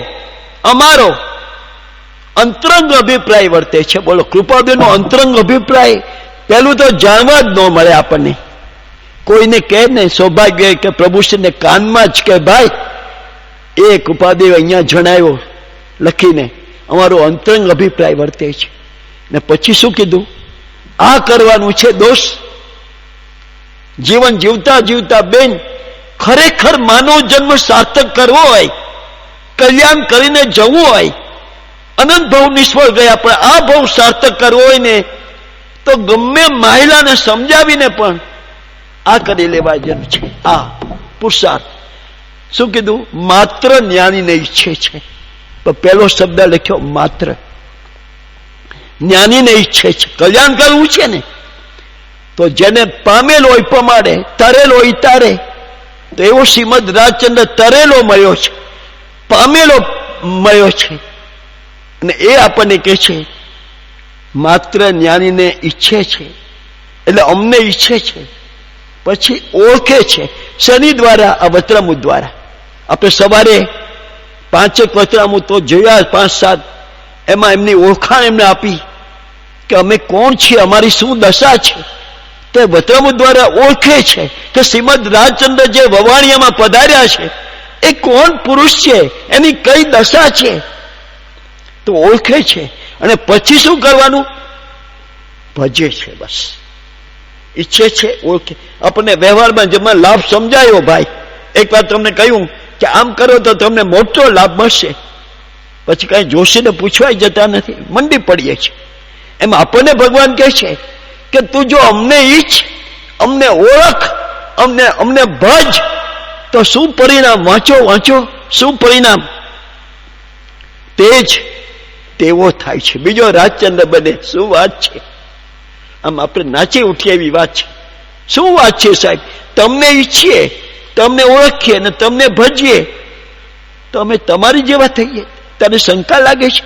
અંતરંગ અભિપ્રાય વર્તે છે. બોલો, કૃપાદેવનો અંતરંગ અભિપ્રાય પેલું તો જાણવા જ ન મળે આપણને. કોઈને કહે ને સૌભાગ્ય કે પ્રભુશ્રીને કાનમાં જ કે ભાઈ એ કૃપાદેવ અહીંયા જણાવ્યો લખીને અમારો અંતરંગ અભિપ્રાય વર્તે છે. ને પછી શું કીધું? આ કરવાનું છે દોષ. જીવન જીવતા જીવતા બેન ખરેખર માનવ જન્મ સાર્થક કરવો હોય, કલ્યાણ કરીને જવું હોય, અનંત ભાવ નિષ્ફળ ગયા પણ આ ભાવ સાર્થક કરવો હોય ને તો ગમે મહિલાને સમજાવીને પણ આ કરી લેવા જેવું છે. આ પુરુષાર્થ શું કીધું? માત્ર જ્ઞાનીને ઈચ્છે છે. પણ પેલો શબ્દ લખ્યો માત્ર. જ્ઞાનીને ઈચ્છે છે, કલ્યાણ કરવું છે ને તો જેને પામેલો હોય પમાડે, તરેલો હોય તારે. તો એવો શ્રીમદ રાજચંદ્ર તરેલો મળ્યો છે, પામેલો મળ્યો છે. અને એ આપણને કહે છે માત્ર જ્ઞાનીને ઈચ્છે છે, એટલે અમને ઈચ્છે છે, પછી ઓળખે છે. શનિ દ્વારા? આ વચરામૃત દ્વારા. આપણે સવારે 5 વચરામૃત તો જોયા, 5-7. એમાં એમની ઓળખાણ એમને આપી કે અમે કોણ છીએ, અમારી શું દશા છે. તે વચરામૃત દ્વારા ઓળખે છે કે શ્રીમદ રાજચંદ્ર જે વવાણિયામાં પધાર્યા છે એ કોણ પુરુષ છે, એની કઈ દશા છે, તો ઓળખે છે. અને પછી શું કરવાનું? ભજે છે. બસ ઈચ્છે છે, ઓળખે. આપણને વ્યવહારમાં જેમાં લાભ સમજાયો, ભાઈ એક વાર તમને કહ્યું કે આમ કરો તો તમને મોટો લાભ મળશે, પછી કઈ જોશીને પૂછવાય જતા નથી, મંડી પડીએ છીએ. એમ આપણને ભગવાન કહે છે કે તું જો અમને ઈચ્છ, અમને ઓળખ, અમને ભજ, તો શું પરિણામ? વાંચો શું પરિણામ? તેજ તેવો થાય છે. બીજો રાજચંદ્ર બને. શું વાત છે! આમ આપણે નાચી ઉઠીએ એવી વાત છે. શું વાત છે સાહેબ! તમને ઈચ્છીએ, તમને ઓળખીએ અને તમને ભજીએ તો અમે તમારી જેવા થઈએ. તને શંકા લાગે છે?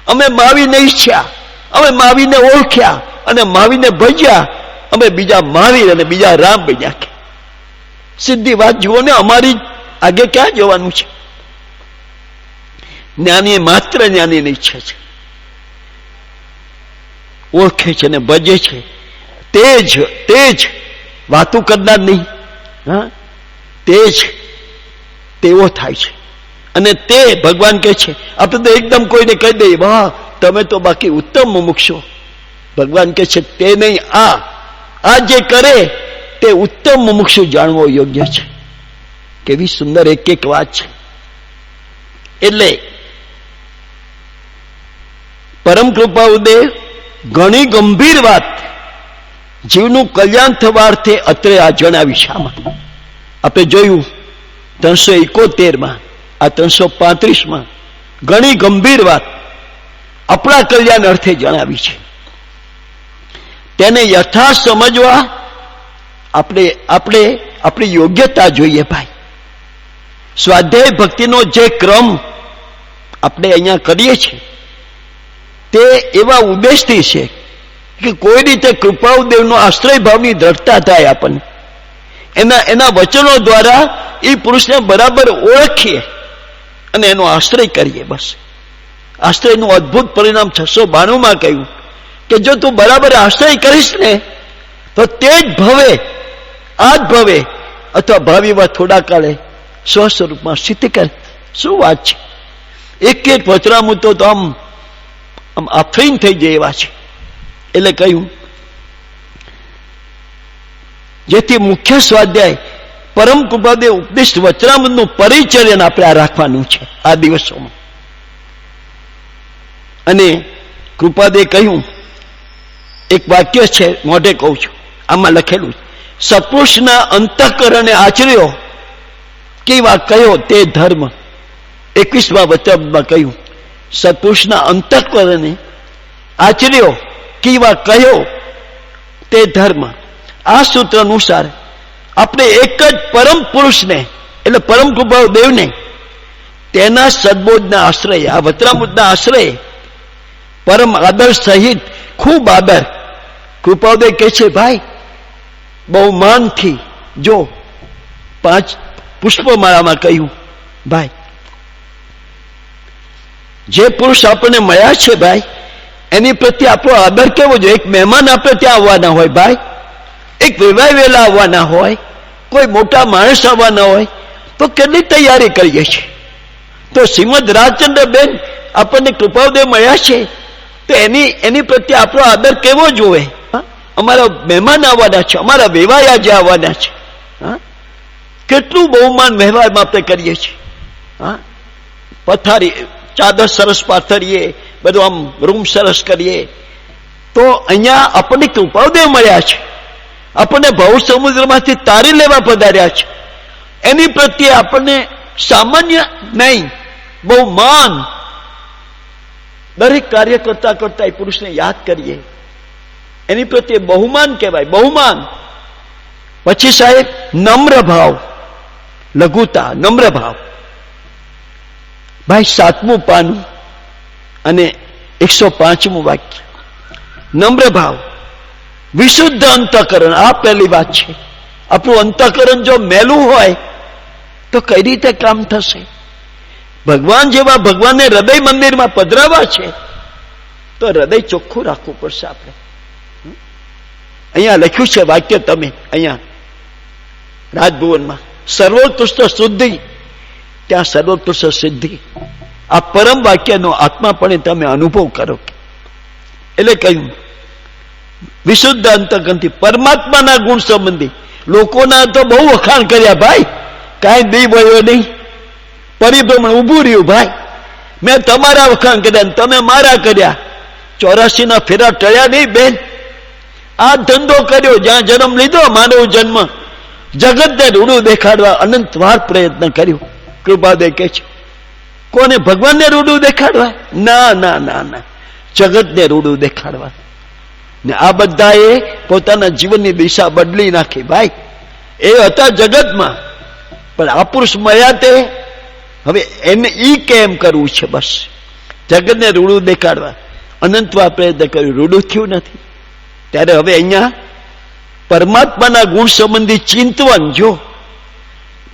અમે માવીને ઈચ્છ્યા, અમે માવીને ઓળખ્યા અને માવીને ભજ્યા, અમે બીજા મહાવીર અને બીજા રામ બન્યા. કે સીધી વાત જુઓ ને, અમારી આગે ક્યાં જવાનું છે? જ્ઞાની માત્ર જ્ઞાનીને ઈચ્છે છે, ઓળખે છે ને ભજે છે. તેજ વાતું કરનાર નહીં, હા, તેજ તેવો થાય છે. અને તે ભગવાન કહે છે, આપણે તો એકદમ કોઈને કહી દઈએ વાહ તમે તો બાકી ઉત્તમ મુમુક્ષો. ભગવાન કહે છે તે નહીં, આ જે કરે તે ઉત્તમ મુમુક્ષુ જાણવો યોગ્ય છે. કેવી સુંદર એક વાત છે. એટલે પરમ કૃપા ઉદય ઘણી ગંભીર વાત જીવનું કલ્યાણ થવા અર્થે અત્રે આ જણાવી. શામાં આપણે જોયું 371માં, આ 335માં ઘણી ગંભીર વાત આપણા કલ્યાણ અર્થે જણાવી છે. તેને યથાર્થ સમજવા આપણે આપણી યોગ્યતા જોઈએ. ભાઈ સ્વાધ્યાય ભક્તિનો જે ક્રમ આપણે અહીંયા કરીએ છીએ તે એવા ઉદ્દેશથી છે કે કોઈ રીતે કૃપાદેવનો આશ્રય ભાવની દ્રઢતા થાય. આપણને એના વચનો દ્વારા એ પુરુષને બરાબર ઓળખીએ અને એનો આશ્રય કરીએ. બસ આશ્રયનું અદભુત પરિણામ 692માં કહ્યું કે જો તું બરાબર આશ્રય કરીશ ને તો તે જ ભવે, આ જ ભવે અથવા ભાવિમાં થોડા કાળે સ્વસ્વરૂપમાં સ્થિતિ કરે. શું વાત છે! એક વચરામૃતો તો આમ આફરીન થઈ જાય એવા છે. એટલે કહ્યું જેથી મુખ્ય સ્વાધ્યાય પરમ કૃપાદેવ ઉપદિષ્ટ વચરામૃતનું પરિચર્યન આપણે આ રાખવાનું છે આ દિવસોમાં. અને કૃપાદેવ કહ્યું એક વાક્ય છે, મોઢે કહું છું, આમાં લખેલું સત્પુરુષના અંતઃકરણે આચર્યો કેવા કયો તે ધર્મ. 21મા વચનમાં કહ્યું સત્પુરુષના અંતઃકરણે આચર્યો કેવા કયો તે ધર્મ. આ સૂત્ર અનુસાર આપણે એક જ પરમ પુરુષને એટલે પરમ કૃપાદેવને તેના સદબોધના આશ્રય, આ વચરામૃતના આશ્રય પરમ આદર સહિત ખૂબ આદર. કૃપાદેવ કહે છે ભાઈ બહુ માનથી, જો 5 પુષ્પમાળામાં કહ્યું ભાઈ જે પુરુષ આપણને મળ્યા છે ભાઈ, એની પ્રત્યે આપણો આદર કેવો જોઈએ? એક મહેમાન આપણે ત્યાં આવવાના હોય ભાઈ, એક વેવાય વેલા આવવાના હોય, કોઈ મોટા માણસ આવવાના હોય, તો કેટલી તૈયારી કરીએ છીએ. તો શ્રીમદ રાજચંદ્રબેન આપણને કૃપાઉદય મળ્યા છે, તો એની પ્રત્યે આપણો આદર કેવો જોવે? અમારા મહેમાન આવવાના છે, અમારા વેવાય આજે આવવાના છે. કેટલું બહુમાન વ્યવહારમાં આપણે કરીએ છીએ. પથારી ચાદર સરસ પાથરીએ, બધું આમ રૂમ સરસ કરીએ. તો અહીંયા આપણને કૃપાઉદય મળ્યા છે, આપણને ભવ સમુદ્રમાંથી તારી લેવા પધાર્યા છે. એની પ્રત્યે આપણને સામાન્ય નહીં, બહુ માન. દરેક કાર્ય કરતા કરતા એ પુરુષને યાદ કરીએ, એની પ્રત્યે બહુમાન કહેવાય, બહુમાન. પછી સાહેબ નમ્ર ભાવ, લઘુતા, નમ્ર ભાવ. ભાઈ 7મું પાનું અને 105મું વાક્ય. નમ્ર ભાવ, વિશુદ્ધ અંતઃકરણ. આ પહેલી વાત છે. આપણું અંતઃકરણ જો મેલું હોય તો કઈ રીતે કામ થશે? ભગવાન જેવા ભગવાનને હૃદય મંદિરમાં પધરાવા છે તો હૃદય ચોખ્ખું રાખવું પડશે આપણે. અહીંયા લખ્યું છે વાક્ય, તમે અહીંયા રાજભુવનમાં, સર્વોત્કૃષ્ટ શુદ્ધિ ત્યાં સર્વોત્કૃષ્ટ સિદ્ધિ. આ પરમ વાક્યનો આત્માપણે તમે અનુભવ કરો. એટલે કહ્યું વિશુદ્ધ અંતઃકરણથી પરમાત્માના ગુણ સંબંધી. લોકોના તો બહુ વખાણ કર્યા ભાઈ, કાંઈ દી વયો નહીં, પરિભ્રમણ ઉભું રહ્યું ભાઈ. મેં તમારા વખાણ કર્યા, તમે મારા કર્યા. 84ના ફેરા ટળ્યા નહીં બેન. આ ધંધો કર્યો, જ્યાં જન્મ લીધો માનવ જન્મ, જગતને રૂડું દેખાડવા અનંત વાર પ્રયત્ન કર્યો. કૃપાદય કહે છે, કોને? ભગવાનને રૂડું દેખાડવા? ના ના ના ના, જગતને રૂડું દેખાડવા. ને આ બધાએ પોતાના જીવનની દિશા બદલી નાખી ભાઈ. એ હતા જગતમાં, પણ આ પુરુષ મળ્યા તે હવે એને ઈ કેમ કરવું છે? બસ જગતને રૂડું દેખાડવા અનંતવાર પ્રયત્ન કર્યું, રૂડું થયું નથી. ત્યારે હવે અહીંયા પરમાત્માના ગુણ સંબંધી ચિંતવન. જો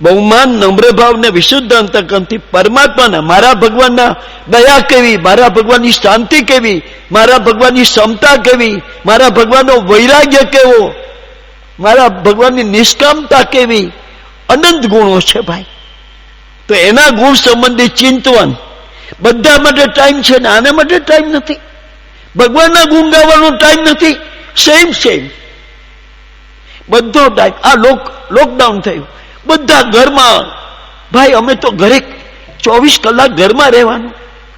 બહુમાન, નમ્ર ભાવ ને વિશુદ્ધ અંતઃકરણથી પરમાત્માના, મારા ભગવાનના દયા કેવી, મારા ભગવાનની શાંતિ કેવી, મારા ભગવાનની ક્ષમતા કેવી, મારા ભગવાનનો વૈરાગ્ય કેવો, મારા ભગવાનની નિષ્કામતા કેવી, અનંત ગુણો છે ભાઈ. તો એના ગુણ સંબંધી ચિંતવન. બધા માટે ટાઈમ છે ને આને માટે ટાઈમ નથી. ભગવાનના ગુણ ગાવાનો ટાઈમ નથી. સેમ બધો ટાઈમ. આ લોકડાઉન થયું, બધા ઘરમાં ભાઈ. અમે તો ઘરે 24 કલાક ઘરમાં રહેવાનું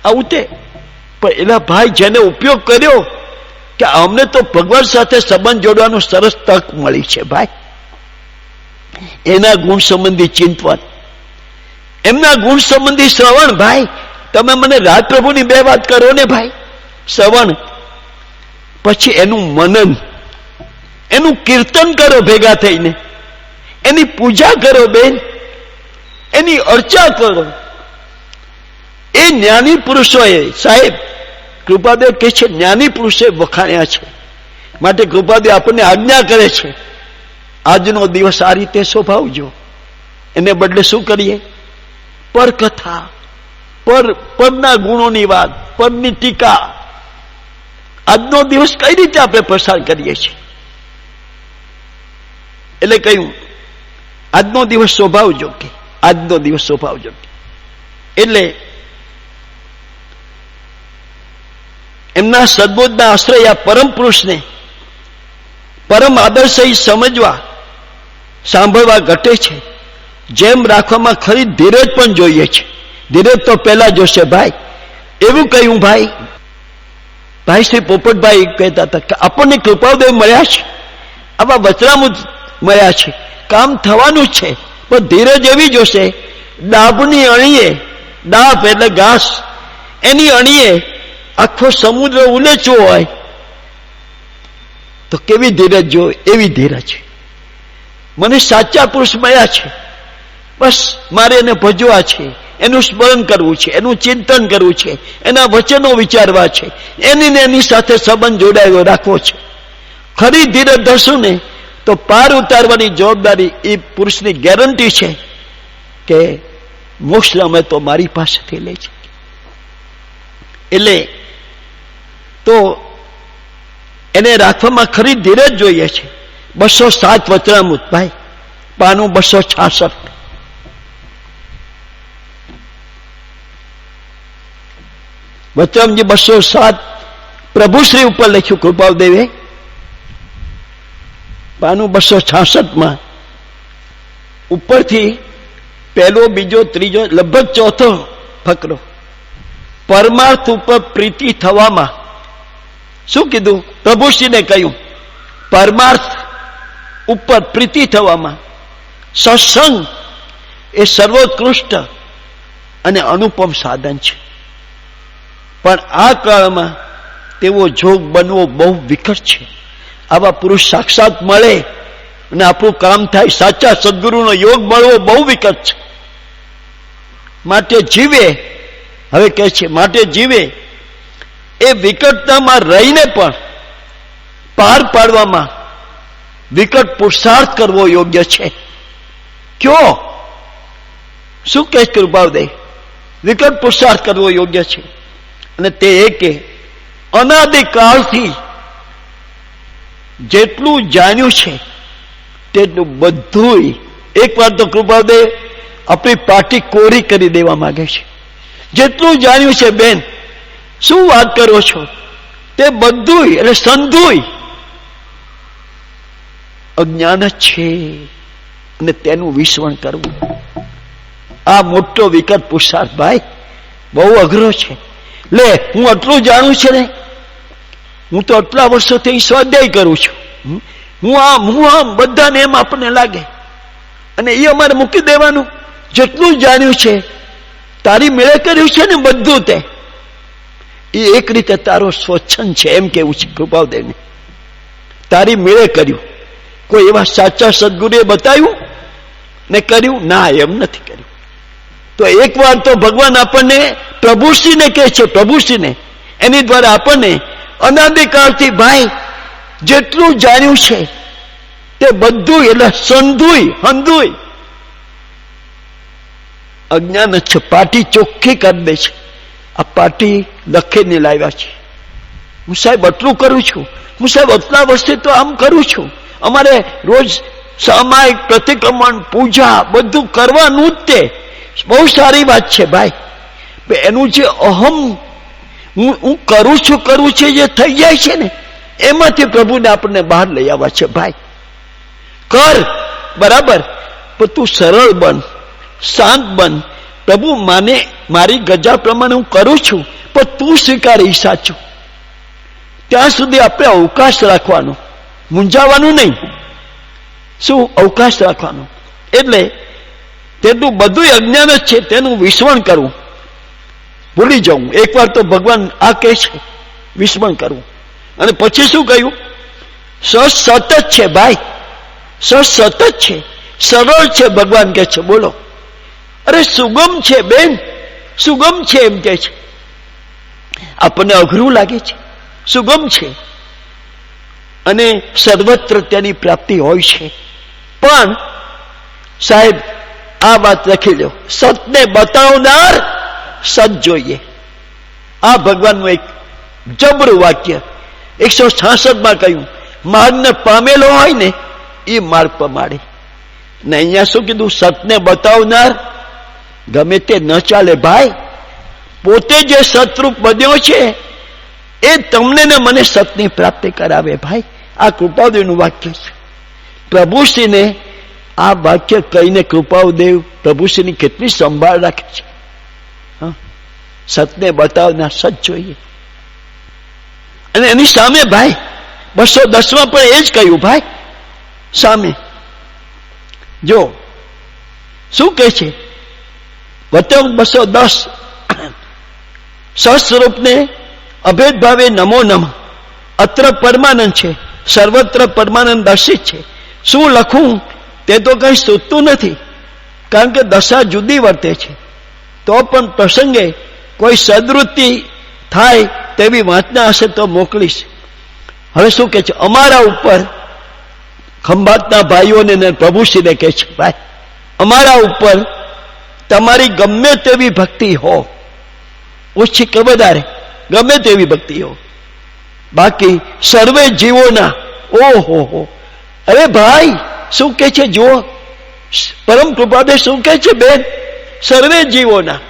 આવું તે. પણ એના ભાઈ જેને ઉપયોગ કર્યો કે અમને તો ભગવાન સાથે સંબંધ જોડવાનો સરસ તક મળી છે ભાઈ, એના ગુણ સંબંધી ચિંતવન, એમના ગુણ સંબંધી શ્રવણ. ભાઈ તમે મને રાજપ્રભુની 2 વાત કરો ને ભાઈ, શ્રવણ, પછી એનું મનન, એનું કીર્તન કરો ભેગા થઈને, એની પૂજા કરો બેન, એની અર્ચા કરો. એ જ્ઞાની પુરુષોએ સાહેબ, કૃપાદેવ કહે છે જ્ઞાની પુરુષે વખાણ્યા છે. માટે કૃપાદેવ આપણને આજ્ઞા કરે છે, આજનો દિવસ આ રીતે શોભાવજો. એને બદલે શું કરીએ? પરકથા, પરના ગુણોની વાત, પરની ટીકા. આજનો દિવસ કઈ રીતે આપણે પસાર કરીએ છીએ? એટલે કહ્યું આજનો દિવસ શોભાવજો, કે આજનો દિવસ શોભાવજો. એટલે એમના સદબોધના આશ્રય પરમ પુરુષને પરમ આદર્શય સમજવા, સાંભળવા ઘટે છે. જેમ રાખવામાં ખરી ધીરજ પણ જોઈએ છે. ધીરજ તો પહેલા જોશે ભાઈ. એવું કહ્યું ભાઈ શ્રી પોપટભાઈ કહેતા હતા કે આપણને કૃપાઉદય મળ્યા છે, આવા વચરામૃત મળ્યા છે, કામ થવાનું છે, પણ ધીરજ એવી જોશે. ડાભની અણીએ, ડાભ એટલે ઘાસ, એની અણીએ આખો સમુદ્ર ઉલેચવો હોય તો કેવી ધીરજ જોઈએ? એવી ધીરજ. મને સાચા પુરુષ મળ્યા છે, બસ મારે એને ભજવા છે, એનું સ્મરણ કરવું છે, એનું ચિંતન કરવું છે, એના વચનો વિચારવા છે, એની સાથે સંબંધ જોડાયેલો રાખવો છે. ખરી ધીરજ ધરશું ને તો પાર ઉતારવાની જવાબદારી એ પુરુષની ગેરંટી છે કે મોક્ષ અમે તો મારી પાસેથી લે છે. એટલે તો એને રાખવામાં ખરી ધીરજ જોઈએ છે. 207 વચનામૃત ભાઈ, પાનું 266. વચનામૃત 207 પ્રભુશ્રી ઉપર લખ્યું કૃપાલદેવે. પાનું 266 ઉપરથી પહેલો, બીજો, ત્રીજો, લગભગ ચોથો ફકરો. પરમાર્થ ઉપર પ્રીતિ થવામાં શું કીધું? પ્રભુશ્રીને કહ્યું પરમાર્થ ઉપર પ્રીતિ થવામાં સત્સંગ એ સર્વોત્કૃષ્ટ અને અનુપમ સાધન છે. પણ આ કાળમાં તેવો જોગ બનવો બહુ વિકટ છે. આવા પુરુષ સાક્ષાત મળે અને આપણું કામ થાય, સાચા સદગુરુનો યોગ મળવો બહુ વિકટ છે. માટે જીવે, હવે કહે છે માટે જીવે એ વિકટતામાં રહીને પણ પાર પાડવામાં વિકટ પુરુષાર્થ કરવો યોગ્ય છે. કયો? શું કહે કૃપાલદેવ? વિકટ પુરુષાર્થ કરવો યોગ્ય છે. અને તે એ કે અનાદિકાળથી જેટલું જાણ્યું છે તેટલું બધું. એક વાર તો કૃપાલદેવ આપણી પાટી કોરી કરી દેવા માંગે છે. જેટલું જાણ્યું છે બેન, શું વાત કરો છો? તે બધું એટલે સંધુય અજ્ઞાન જ છે અને તેનું વિસ્મરણ કરવું આ મોટો વિકટ પુરુષાર્થ ભાઈ, બહુ અઘરો છે. લે, હું આટલું જાણું છે ને, હું તો આટલા વર્ષોથી સ્વાધ્યાય કરું છું, હું આમ બધાને એમ આપણને લાગે, અને એ અમારે મૂકી દેવાનું. જેટલું જાણ્યું છે તારી મેળે કર્યું છે ને બધું, તે એ એક રીતે તારો સ્વચ્છંદ છે એમ કેવું છે કૃપાલદેવને. તારી મેળે કર્યું. કોઈ એવા સાચા સદગુરુએ બતાવ્યું ને કર્યું? ના, એમ નથી કર્યું. તો એક વાર તો ભગવાન આપણને પ્રભુશ્રીને કહે છે, પ્રભુશ્રીને એની દ્વારા આપણને અનાદિકાળથી ભાઈ જેટલું જાણ્યું છે તે બધું એટલે સંધુય હંધુય અજ્ઞાન છે. પાટી ચોખ્ખી કરી દે છે. આ પાટી લખીને લાવ્યા છે. હું સાહેબ આટલું કરું છું, હું સાહેબ આટલા વર્ષથી તો આમ કરું છું. અમારે રોજ સામાયિક પ્રતિક્રમણ પૂજા બધું કરવાનું જ. તે બહુ સારી વાત છે ભાઈ. એનું જે અહમ હું કરું છું જે થઈ જાય છે ને, એમાંથી પ્રભુને આપણને બહાર લઈ આવ્યા છે ભાઈ. કર બરાબર, પણ તું સરળ બન, શાંત બન. પ્રભુ માને મારી ગજા પ્રમાણે હું કરું છું, પણ તું સ્વીકારી સાચું. ત્યાં સુધી આપણે અવકાશ રાખવાનો, મૂંઝાવાનું નહીં. શું અવકાશ રાખવાનો? એટલે તેનું બધું અજ્ઞાન જ છે, તેનું વિસ્મરણ કરવું, ભૂલી જવું. એકવાર તો ભગવાન આ કહે છે વિસ્મરણ કરવું. અને પછી શું કહ્યું? સતત છે ભાઈ, સતત છે, સરળ છે. ભગવાન કહે છે બોલો, અરે સુગમ છે બેન, સુગમ છે એમ કે છે. આપણને અઘરું લાગે છે, સુગમ છે અને સર્વત્ર તેની પ્રાપ્તિ હોય છે. પણ સાહેબ આ વાત લખી લો, સતને બતાવનાર સત જોઈએ. આ ભગવાનનું એક જબરું વાક્ય 166 કહ્યું, માર્ગને પામેલો હોય ને એ માર્ગ પમાડે. ને અહીંયા શું કીધું? સતને બતાવનાર. ગમે તે ન ચાલે ભાઈ, પોતે જે સતરૂપ બન્યો છે એ તમને ને મને સતની પ્રાપ્તિ કરાવે ભાઈ. આ કૃપાદેવનું વાક્ય છે. પ્રભુશ્રીને આ વાક્ય કહીને કૃપાદેવ પ્રભુશ્રીની કેટલી સંભાળ રાખે છે. સતને બતાવનાર સત જોઈએ. અને એની સામે ભાઈ 210 પણ એ જ કહ્યું ભાઈ. સામે જો શું કહે છે? 210 સસ્વરૂપને અભેદ ભાવે નમો નમઃ. અત્ર પરમાનંદ છે, સર્વત્ર પરમાનંદ દર્શિત છે. શું લખું તે તો કઈ સૂચતું નથી, કારણ કે દશા જુદી વર્તે છે. તો પણ પ્રસંગે કોઈ સદવૃત્તિ થાય તેવી વાંચના હશે તો મોકલીશ. હવે શું કે છે? અમારા ઉપર ખંભાતના ભાઈઓને પ્રભુશ્રીને કહે છે, ભાઈ અમારા ઉપર તમારી ગમે તેવી ભક્તિ હો, ઓછી કે વધારે, ગમે તેવી ભક્તિઓ. બાકી સર્વે જીવોના, ઓહો, અરે ભાઈ શું કે છે જુઓ, પરમ કૃપાદે શું કે છે બેન, સર્વે જીવોના,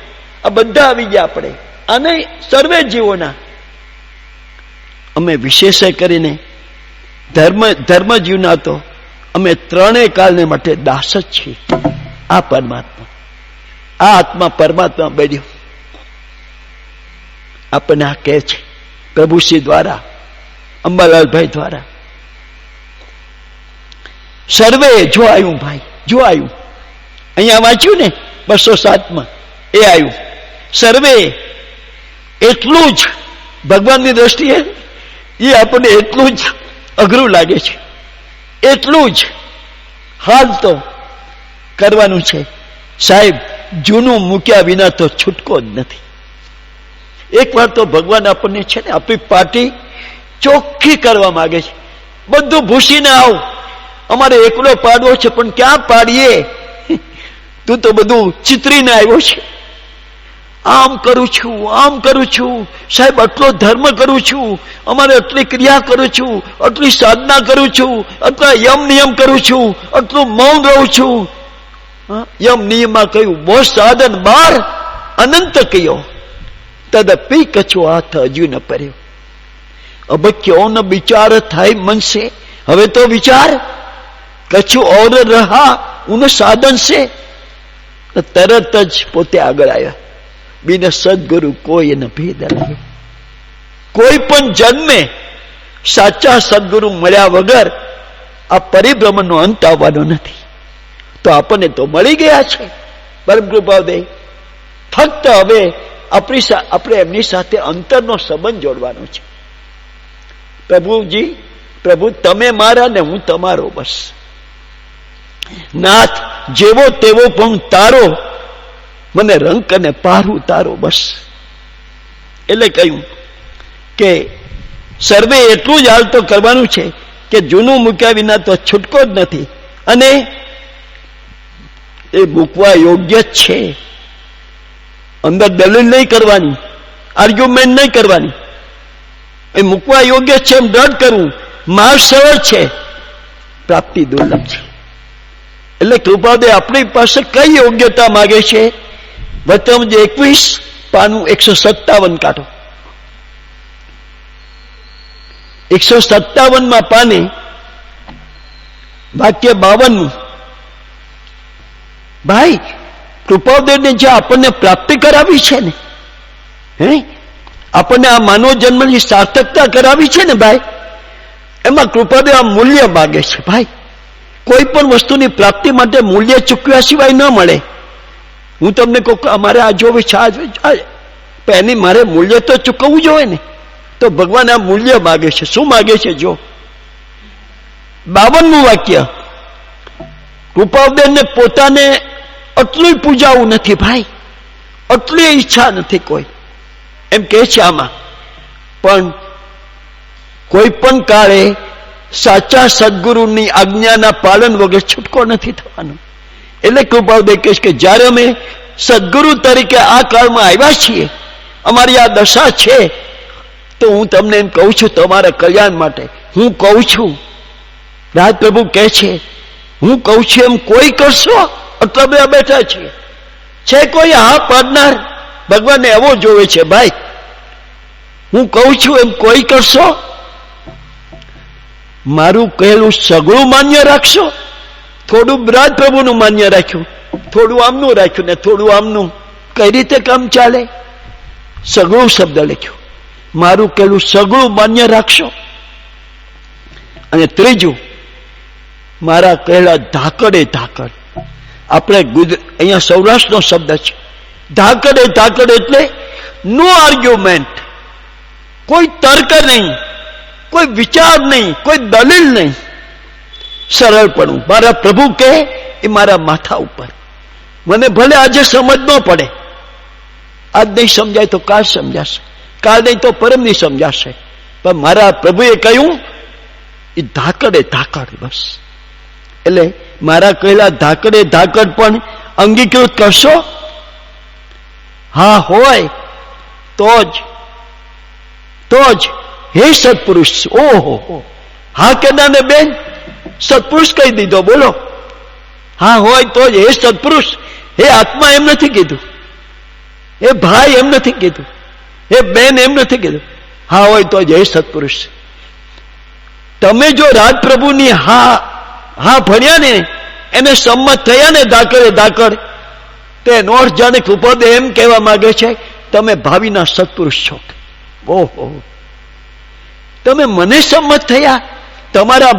આ બધા આવી ગયા આપણે, અને સર્વે જીવોના. અમે વિશેષ કરીને ધર્મજીવના તો અમે ત્રણેય કાલને માટે દાસ જ છીએ. આ પરમાત્મા, આ આત્મા પરમાત્મા બન્યો આપણને આ કહે છે પ્રભુશ્રી દ્વારા, અંબાલાલભાઈ દ્વારા. સર્વે જો આવ્યું ભાઈ, જો આવ્યું, અહીંયા વાંચ્યું ને 207 એ આવ્યું. સર્વે એટલું જ ભગવાનની દ્રષ્ટિએ એ આપણને એટલું જ અઘરું લાગે છે, એટલું જ હાલ તો કરવાનું છે. સાહેબ, જૂનું મૂક્યા વિના તો છૂટકો જ નથી. એક વાર તો ભગવાન આપણને છે ને આપણી પાર્ટી ચોખ્ખી કરવા માંગે છે. બધું ભૂસીને આવ, અમારે એકલો પાડવો છે, પણ ક્યાં પાડીએ, તું તો બધું ચિતરીને આવ્યો છે. આમ કરું છું, આમ કરું છું, સાહેબ આટલો ધર્મ કરું છું, અમારે આટલી ક્રિયા કરું છું, આટલી સાધના કરું છું, આટલા યમ નિયમ કરું છું, આટલું મૌન રહું છું. યમ નિયમમાં કહ્યું બહુ સાધન બાર અનંત કયો, તદપી કછો હાથ હજુ ન પડ્યો. अब क्यों न विचार થાય मन से, હવે તો વિચાર કછું ઓર રહા ઉન સાધન से. તરત જ પોતે આગળ આવ્યા. બિન સદગુરુ કોઈ ન ભેદ લાગે. કોઈ પણ જન્મે સાચા સદગુરુ મળ્યા વગર આ પરિભ્રમણનો અંત આવવાનો નથી. તો આપણને તો મળી ગયા છે પરમ કૃપાદે. ફક્ત હવે આપણે એમની સાથે અંતરનો સંબંધ જોડવાનો છે. પ્રભુજી, પ્રભુ તમે મારા ને હું તમારો, બસ. નાથ જેવો તેવો પણ તારો, મને રંક અને પારું તારો, બસ. એટલે કહ્યું કે સર્વે એટલું જ હાલ તો કરવાનું છે કે જૂનું મૂક્યા વિના તો છૂટકો જ નથી. અને એ મૂકવા યોગ્ય જ છે. અંદર દલીલ નહીં કરવાની, આર્ગ્યુમેન્ટ નહીં કરવાની, એ મૂકવા યોગ્ય છે એમ દ્રઢ કરવું. માર્ગ સરળ છે, પ્રાપ્તિ દુર્લભ છે. એટલે કૃપાદે આપણી પાસે કઈ યોગ્યતા માગે છે? વતન 21 પાનું 157 કાઢો. 157 પાને વાક્ય 52. ભાઈ કૃપાદેવને જે આપણને પ્રાપ્તિ કરાવી છે ને, આપણને આ માનવ જન્મની સાર્થકતા કરાવી છે ને ભાઈ, એમાં કૃપાદેવ આ મૂલ્ય માગે છે. ભાઈ કોઈ પણ વસ્તુની પ્રાપ્તિ માટે મૂલ્ય ચૂકવ્યા સિવાય ન મળે. હું તમને કહું અમારે આ જોવે છે, એની મારે મૂલ્ય તો ચૂકવવું જોઈએ ને. તો ભગવાન આ મૂલ્ય માગે છે. શું માગે છે? જો 52મું વાક્ય, કૃપાદેવને પોતાને આટલું પૂજાવું નથી ભાઈ, આટલી ઈચ્છા નથી કોઈ, એમ કે છે આમાં. પણ કોઈ પણ કાળે સાચા સદગુરુની આજ્ઞાના પાલન વગર છૂટકો નથી થવાનો. એટલે કૃપાદેવ કહે છે કે જ્યારે અમે સદગુરુ તરીકે આ કાળમાં આવ્યા છીએ, અમારી આ દશા છે, તો હું તમને એમ કહું છું તમારા કલ્યાણ માટે. હું કહું છું, રાજપ્રભુ કહે છે, હું કહું છું એમ કોઈ કરશો? એટલે બધા બેઠા છીએ, છે કોઈ હા પાડનાર? ભગવાનને એવો જોવે છે ભાઈ. હું કહું છું એમ કોઈ કરશો? મારું કહેલું સગળું માન્ય રાખશો? થોડું રાજપ્રભુનું માન્ય રાખ્યું, થોડું આમનું રાખ્યું ને થોડું આમનું. કઈ રીતે કામ ચાલે? સગળું શબ્દ લખ્યું. મારું કહેલું સગળું માન્ય રાખશો. અને ત્રીજું, મારા કહેલા ધાકડે ધાકડ. આપણે અહીંયા સૌરાષ્ટ્રનો શબ્દ છે. ધાકડે ધાકડ એટલે નો આર્ગ્યુમેન્ટ, કોઈ તર્ક નહીં, કોઈ વિચાર નહીં, કોઈ દલીલ નહીં, સરળપણું. મારા પ્રભુ કહે એ મારા માથા ઉપર. મને ભલે આજે સમજ ન પડે, આજ નહીં સમજાય તો કાલ સમજાશે, કાલ નહીં તો પરમ નહીં સમજાશે, પણ મારા પ્રભુએ કહ્યું એ ધાકડે ધાકડ, બસ. એટલે મારા કહેલા ધાકડે ધાકડ પણ અંગીકૃત કરશો? હા હોય તો જ તો જ હે સત્પુરુષ. ઓહો, હા કે ના ને બેન? સત્પુરુષ કહી દીધો, બોલો. હા હોય તો જ હે સત્પુરુષ. હે આત્મા એમ નથી કીધું, હે ભાઈ એમ નથી કીધું, હે બેન એમ નથી કીધું. હા હોય તો જ હે સત્પુરુષ. તમે જો રાજપ્રભુની હા ભણ્યા ને, એને સંમત થયા ને દાખલ, તે નોર્થ જાણે કૃપાદે એમ કહેવા માંગે છે, તમે ભાવિના સત્પુરુષ છો. ઓહો, તમે મને સંમત થયા. તમારા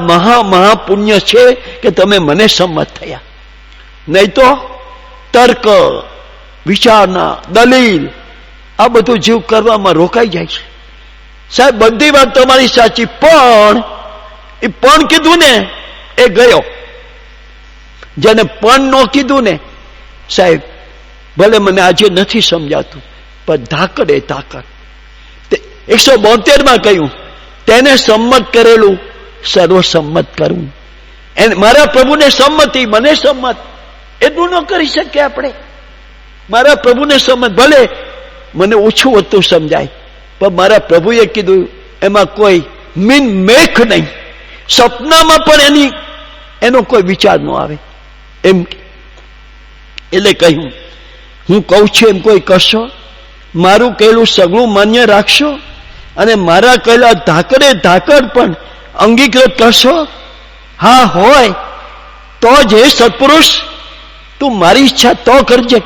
મહાપુણ્ય છે કે તમે મને સંમત થયા. નહીં તો તર્ક, વિચારણા, દલીલ, આ બધું જીવ કરવામાં રોકાઈ જાય છે. સાહેબ બધી વાત તમારી સાચી, પણ કીધું ને એ ગયો. જેને પણ નો કીધું ને, સાહેબ ભલે મને આજે નથી સમજાતું, પણ ધાકડ 172 કહ્યું, તેને સંમત કરેલું સર્વસંમત કરવું. મારા પ્રભુને સંમતિ, મને સંમત, એટલું ન કરી શકીએ આપણે. મારા પ્રભુને સંમત, ભલે મને ઓછું વધતું સમજાય, પણ મારા પ્રભુએ કીધું એમાં કોઈ મેખ નહીં. સપનામાં પણ એનો કોઈ વિચાર ન આવે એમ. એટલે કહ્યું, હું કહું છું એમ કોઈ કરશો, મારું કહેલું સગળું માન્ય રાખશો, અને મારા કહેલા ધાકડ પણ અંગીકૃત કરશો. હા હોય તો જ હે સત્પુરુષ, તું મારી ઈચ્છા તો કરજે.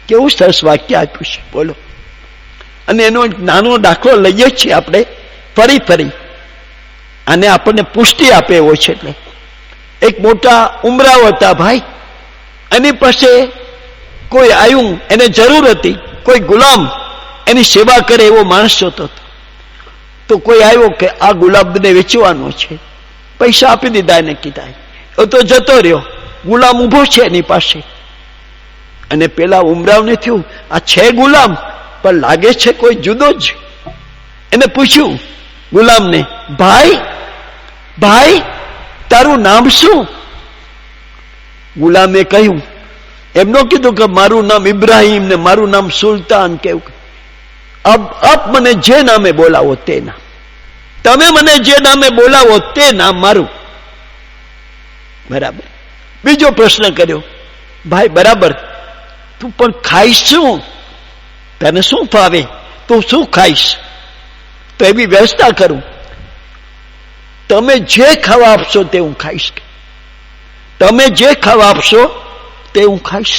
કેવું સરસ વાક્ય આપ્યું છે, બોલો. અને એનો નાનો દાખલો લઈએ છીએ આપણે ફરી, અને આપણને પુષ્ટિ આપે એવો છે. એટલે એક મોટા ઉમરાવ હતા ભાઈ, એની પાસે કોઈ આવ્યું, એને જરૂર હતી, કોઈ ગુલામ એની સેવા કરે એવો માણસ જોતો હતો. તો કોઈ આવ્યો કે આ ગુલામને વેચવાનો છે, પૈસા આપી દીધા એને કીધા. એ તો જતો રહ્યો, ગુલામ ઉભો છે એની પાસે. અને પેલા ઉમરાવને થયું, આ છે ગુલામ પણ લાગે છે કોઈ જુદો જ. એને પૂછ્યું ગુલામને, ભાઈ તારું નામ શું? ગુલામે કહ્યું, એમનો કીધું કે મારું નામ ઇબ્રાહીમ ને મારું નામ સુલતાન. કેવું? આપ મને જે નામે બોલાવો તે નામ, તમે મને જે નામે બોલાવો તે નામ મારું. બરાબર. બીજો પ્રશ્ન કર્યો, ભાઈ બરાબર, તું પણ ખાઈશ શું? તને શું ભાવે? તું શું ખાઈશ? તો એવી વ્યવસ્થા કરું, તમે જે ખાવા આપશો તે હું ખાઈશ. તમે જે ખાવા આપશો તે હું ખાઈશ.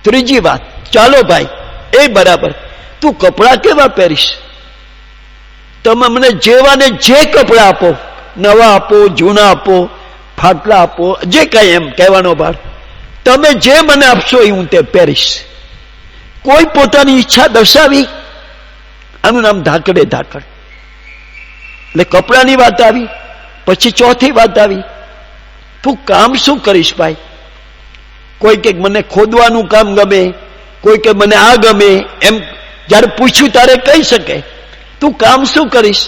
ત્રીજી વાત, ચાલો ભાઈ એ બરાબર, તું કપડા કેવા પહેરીશ? તમે મને જેવાને જે કપડા આપો, નવા આપો, જૂના આપો, ફાટલા આપો, જે કઈ, એમ કહેવાનો ભાર, તમે જે મને આપશો એ હું તે પહેરીશ. કોઈ પોતાની ઈચ્છા દર્શાવી, આનું નામ ધાકડ. એટલે કપડાની વાત આવી. પછી ચોથી વાત આવી, તું કામ શું કરીશ ભાઈ? કોઈ કે મને ખોદવાનું કામ ગમે, કોઈ કે મને આ ગમે. એમ જયારે પૂછ્યું ત્યારે કહી શકે, તું કામ શું કરીશ?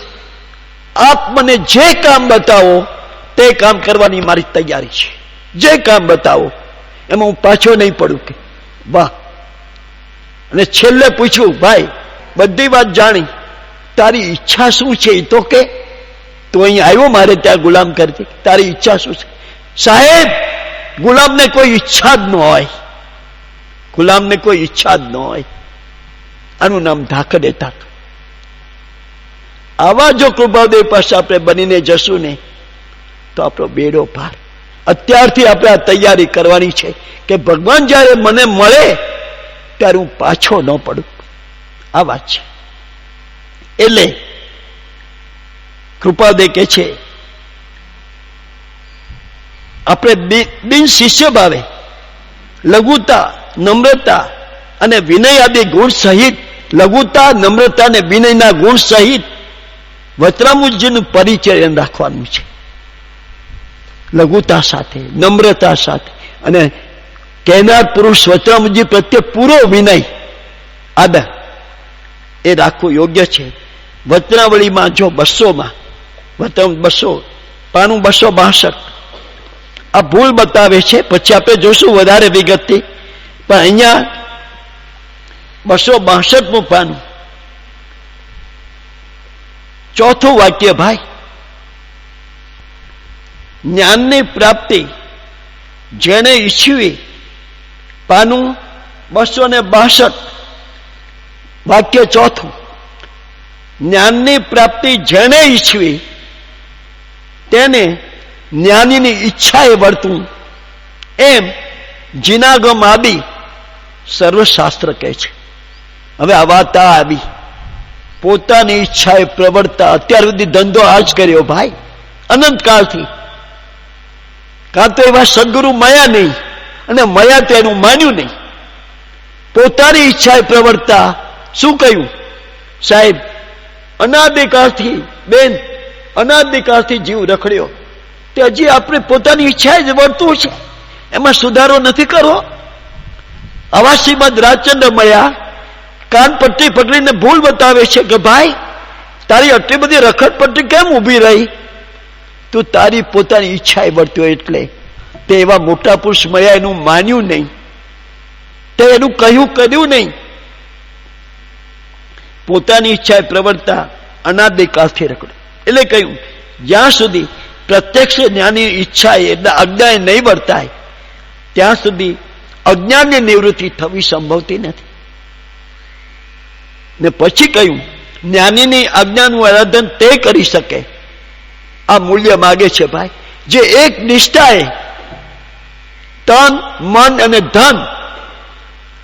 આપ મને જે કામ બતાવો તે કામ કરવાની મારી તૈયારી છે. જે કામ બતાવો એમાં હું પાછો નહીં પડું. કે વાહ. અને છેલ્લે પૂછ્યું, ભાઈ બધી વાત જાણી, તારી ઈચ્છા શું છે એ તો કે. તું અહીં આવ્યો મારે ત્યાં ગુલામ કરતી, તારી ઈચ્છા શું છે? સાહેબ ગુલામને કોઈ ઈચ્છા જ ન હોય, ગુલામને કોઈ ઈચ્છા જ ન હોય. આનું નામ ધાકડ. આવા જો કૃપાદેવ પાસે આપણે બનીને જશું ને તો આપણો બેડો પાર. અત્યારથી આપણે આ તૈયારી કરવાની છે કે ભગવાન જયારે મને મળે ત્યારે હું પાછો ન પડું. આ વાત છે. એટલે કૃપાદેવ કે છે, આપણે બિન શિષ્ય ભાવે લઘુતા, નમ્રતા અને વિનય આદિ ગુણ સહિત, લઘુતા, નમ્રતા અને વિનયના ગુણ સહિત વચરામુજીનું પરિચયન રાખવાનું છે. લઘુતા સાથે, નમ્રતા સાથે, અને કહેનાર પુરુષ વચરામુજી પ્રત્યે પૂરો વિનય, આદર એ રાખવું યોગ્ય છે. વચનાવળીમાં જો 200માં 200 પાનું 262 આ ભૂલ બતાવે છે. પછી આપણે જોશું વધારે વિગતથી. પણ અહીંયા 262મું પાનું ચોથું વાક્ય ભાઈ, જ્ઞાનની પ્રાપ્તિ જેણે ઈચ્છવી, પાનું 262, વાક્ય ચોથું, જ્ઞાનની પ્રાપ્તિ જેણે ઈચ્છવી તેને જ્ઞાનીની ઈચ્છાએ વર્તવું, એમ જીનાગમ આદિ સર્વશાસ્ત્ર કહે છે. હવે આ વાત આવી, પોતાની ઈચ્છાએ પ્રવર્તા. અત્યાર સુધી ધંધો આ જ કર્યો ભાઈ, અનંતકાળથી. કાં તો એવા સદગુરુ મળ્યા નહીં, અને મળ્યા તો એનું માન્યું નહીં. પોતાની ઈચ્છાએ પ્રવર્તા. શું કહ્યું સાહેબ? અનાદિકાળથી બેન, અનાદિકાળથી જીવ રખડ્યો, તે હજી આપણે પોતાની ઈચ્છાએ જ વર્તવું છે, એમાં સુધારો નથી કરવો. આવા શ્રીમદ રાજચંદ્ર મળ્યા, કાન પટ્ટી પકડીને ભૂલ બતાવે છે કે ભાઈ તારી આટલી બધી રખડપટ્ટી કેમ ઊભી રહી? તું તારી પોતાની ઈચ્છાએ વર્ત્યો એટલે. તે એવા મોટા પુરુષ મળ્યા, એનું માન્યું નહીં, તે એનું કહ્યું કર્યું નહીં. પોતાની ઈચ્છાએ પ્રવર્તા, અનાદિકાળથી રખડ્યો. એટલે કહ્યું જ્યાં સુધી પ્રત્યક્ષ જ્ઞાની ઈચ્છાએ એટલે અજ્ઞાએ નહીં વર્તાય ત્યાં સુધી અજ્ઞાનની નિવૃત્તિ થવી સંભવતી નથી. ને પછી કહ્યું જ્ઞાનીની આજ્ઞાનું આરાધન તે કરી શકે. આ મૂલ્ય માગે છે ભાઈ, જે એક નિષ્ઠાએ તન, મન અને ધન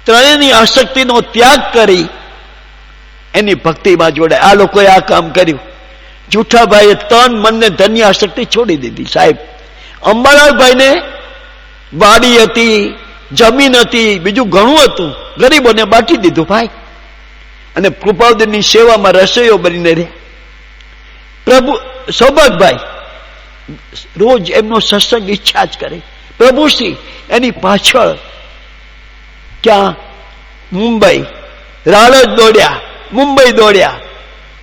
ત્રણેયની આસક્તિનો ત્યાગ કરી એની ભક્તિમાં જોડાય. આ લોકોએ આ કામ કર્યું. જૂઠાભાઈએ તન, મન ને ધનની આસક્તિ છોડી દીધી. સાહેબ અંબાલાલભાઈને વાડી હતી, જમીન હતી, બીજું ઘણું હતું, ગરીબોને બાંટી દીધું ભાઈ. અને કૃપાવદીની સેવામાં રસોઈઓ બનીને રહે. પ્રભુ સૌભાગભાઈ રોજ એમનો સત્સંગ ઈચ્છા જ કરે. પ્રભુશ્રી એની પાછળ ક્યાં મુંબઈ, રાળજ દોડ્યા, મુંબઈ દોડ્યા.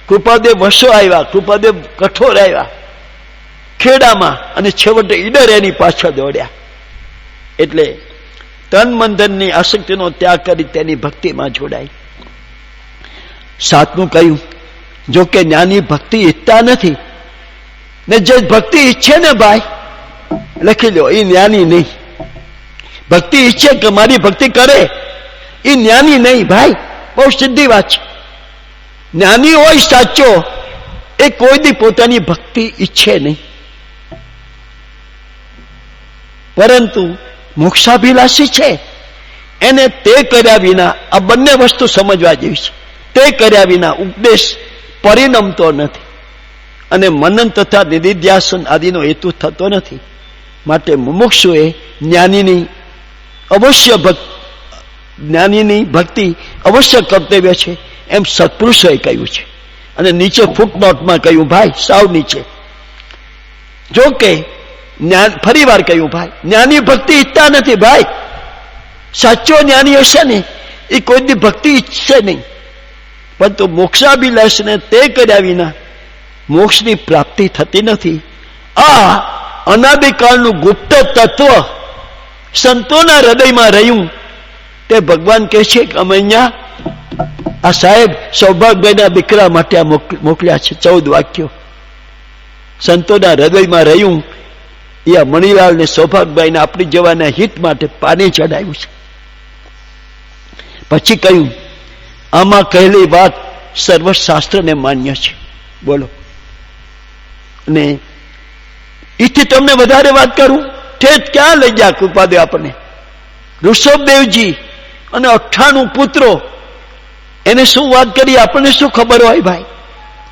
કૃપાદેવ વસો આવ્યા, કૃપાદેવ કઠોર આવ્યા ખેડામાં, અને છેવટે ઈડર એની પાછળ દોડ્યા. એટલે તન મન ધનની આસક્તિનો ત્યાગ કરી તેની ભક્તિમાં જોડાય. સાતમું કહ્યું, જો કે જ્ઞાની ભક્તિ ઈચ્છતા નથી, ને જે ભક્તિ ઈચ્છે ને ભાઈ, લખી લો, એ જ્ઞાની નહીં. ભક્તિ ઈચ્છે કે મારી ભક્તિ કરે, એ જ્ઞાની નહીં ભાઈ. બહુ સીધી વાત છે. જ્ઞાની હોય સાચો, એ કોઈ દી પોતાની ભક્તિ ઈચ્છે નહીં. પરંતુ મોક્ષાભિલાષી છે, એને તે કર્યા વિના, આ બંને વસ્તુ સમજવા જેવી છે, તે કર્યા વિના ઉપદેશ પરિણમતો નથી, અને મનન તથા નિધિધ્યાસન આદિનો હેતુ થતો નથી. માટે મુમુક્ષુએ જ્ઞાનીની અવશ્ય જ્ઞાનીની ભક્તિ અવશ્ય કર્તવ્ય છે, એમ સત્પુરુષોએ કહ્યું છે. અને નીચે ફૂટનોટમાં કહ્યું ભાઈ, સાવ નીચે, જો કે ફરી વાર કહ્યું ભાઈ, જ્ઞાની ભક્તિ ઈચ્છતા નથી ભાઈ. સાચો જ્ઞાની હશે ને એ કોઈ દી ભક્તિ ઈચ્છશે નહીં, પરંતુ મોક્ષાભિલાષને તે કર્યા વિના મોક્ષની પ્રાપ્તિ થતી નથી. આ અનાદિકાળનું ગુપ્ત તત્વ સંતોના હૃદયમાં રહ્યું, તે ભગવાન કહે છે કે અમે અહીંયા આ સાહેબ સૌભાગભાઈના દીકરા માટે આ મોકલ્યા છે. 14 વાક્યો સંતોના હૃદયમાં રહ્યું, એ આ મણિલાલ ને સૌભાગભાઈને આપણી જવાના હિત માટે પાણી ચડાવ્યું છે. પછી કહ્યું આમાં કહેલી વાત સર્વશાસ્ત્રને માન્ય છે. બોલો. અને એથી તમને વધારે વાત કરું, ઠેઠ ક્યાં લઈ ગયા કૃપાદેવ આપણને? ઋષભદેવજી અને 98 પુત્રો, એને શું વાત કરી આપણને શું ખબર હોય ભાઈ?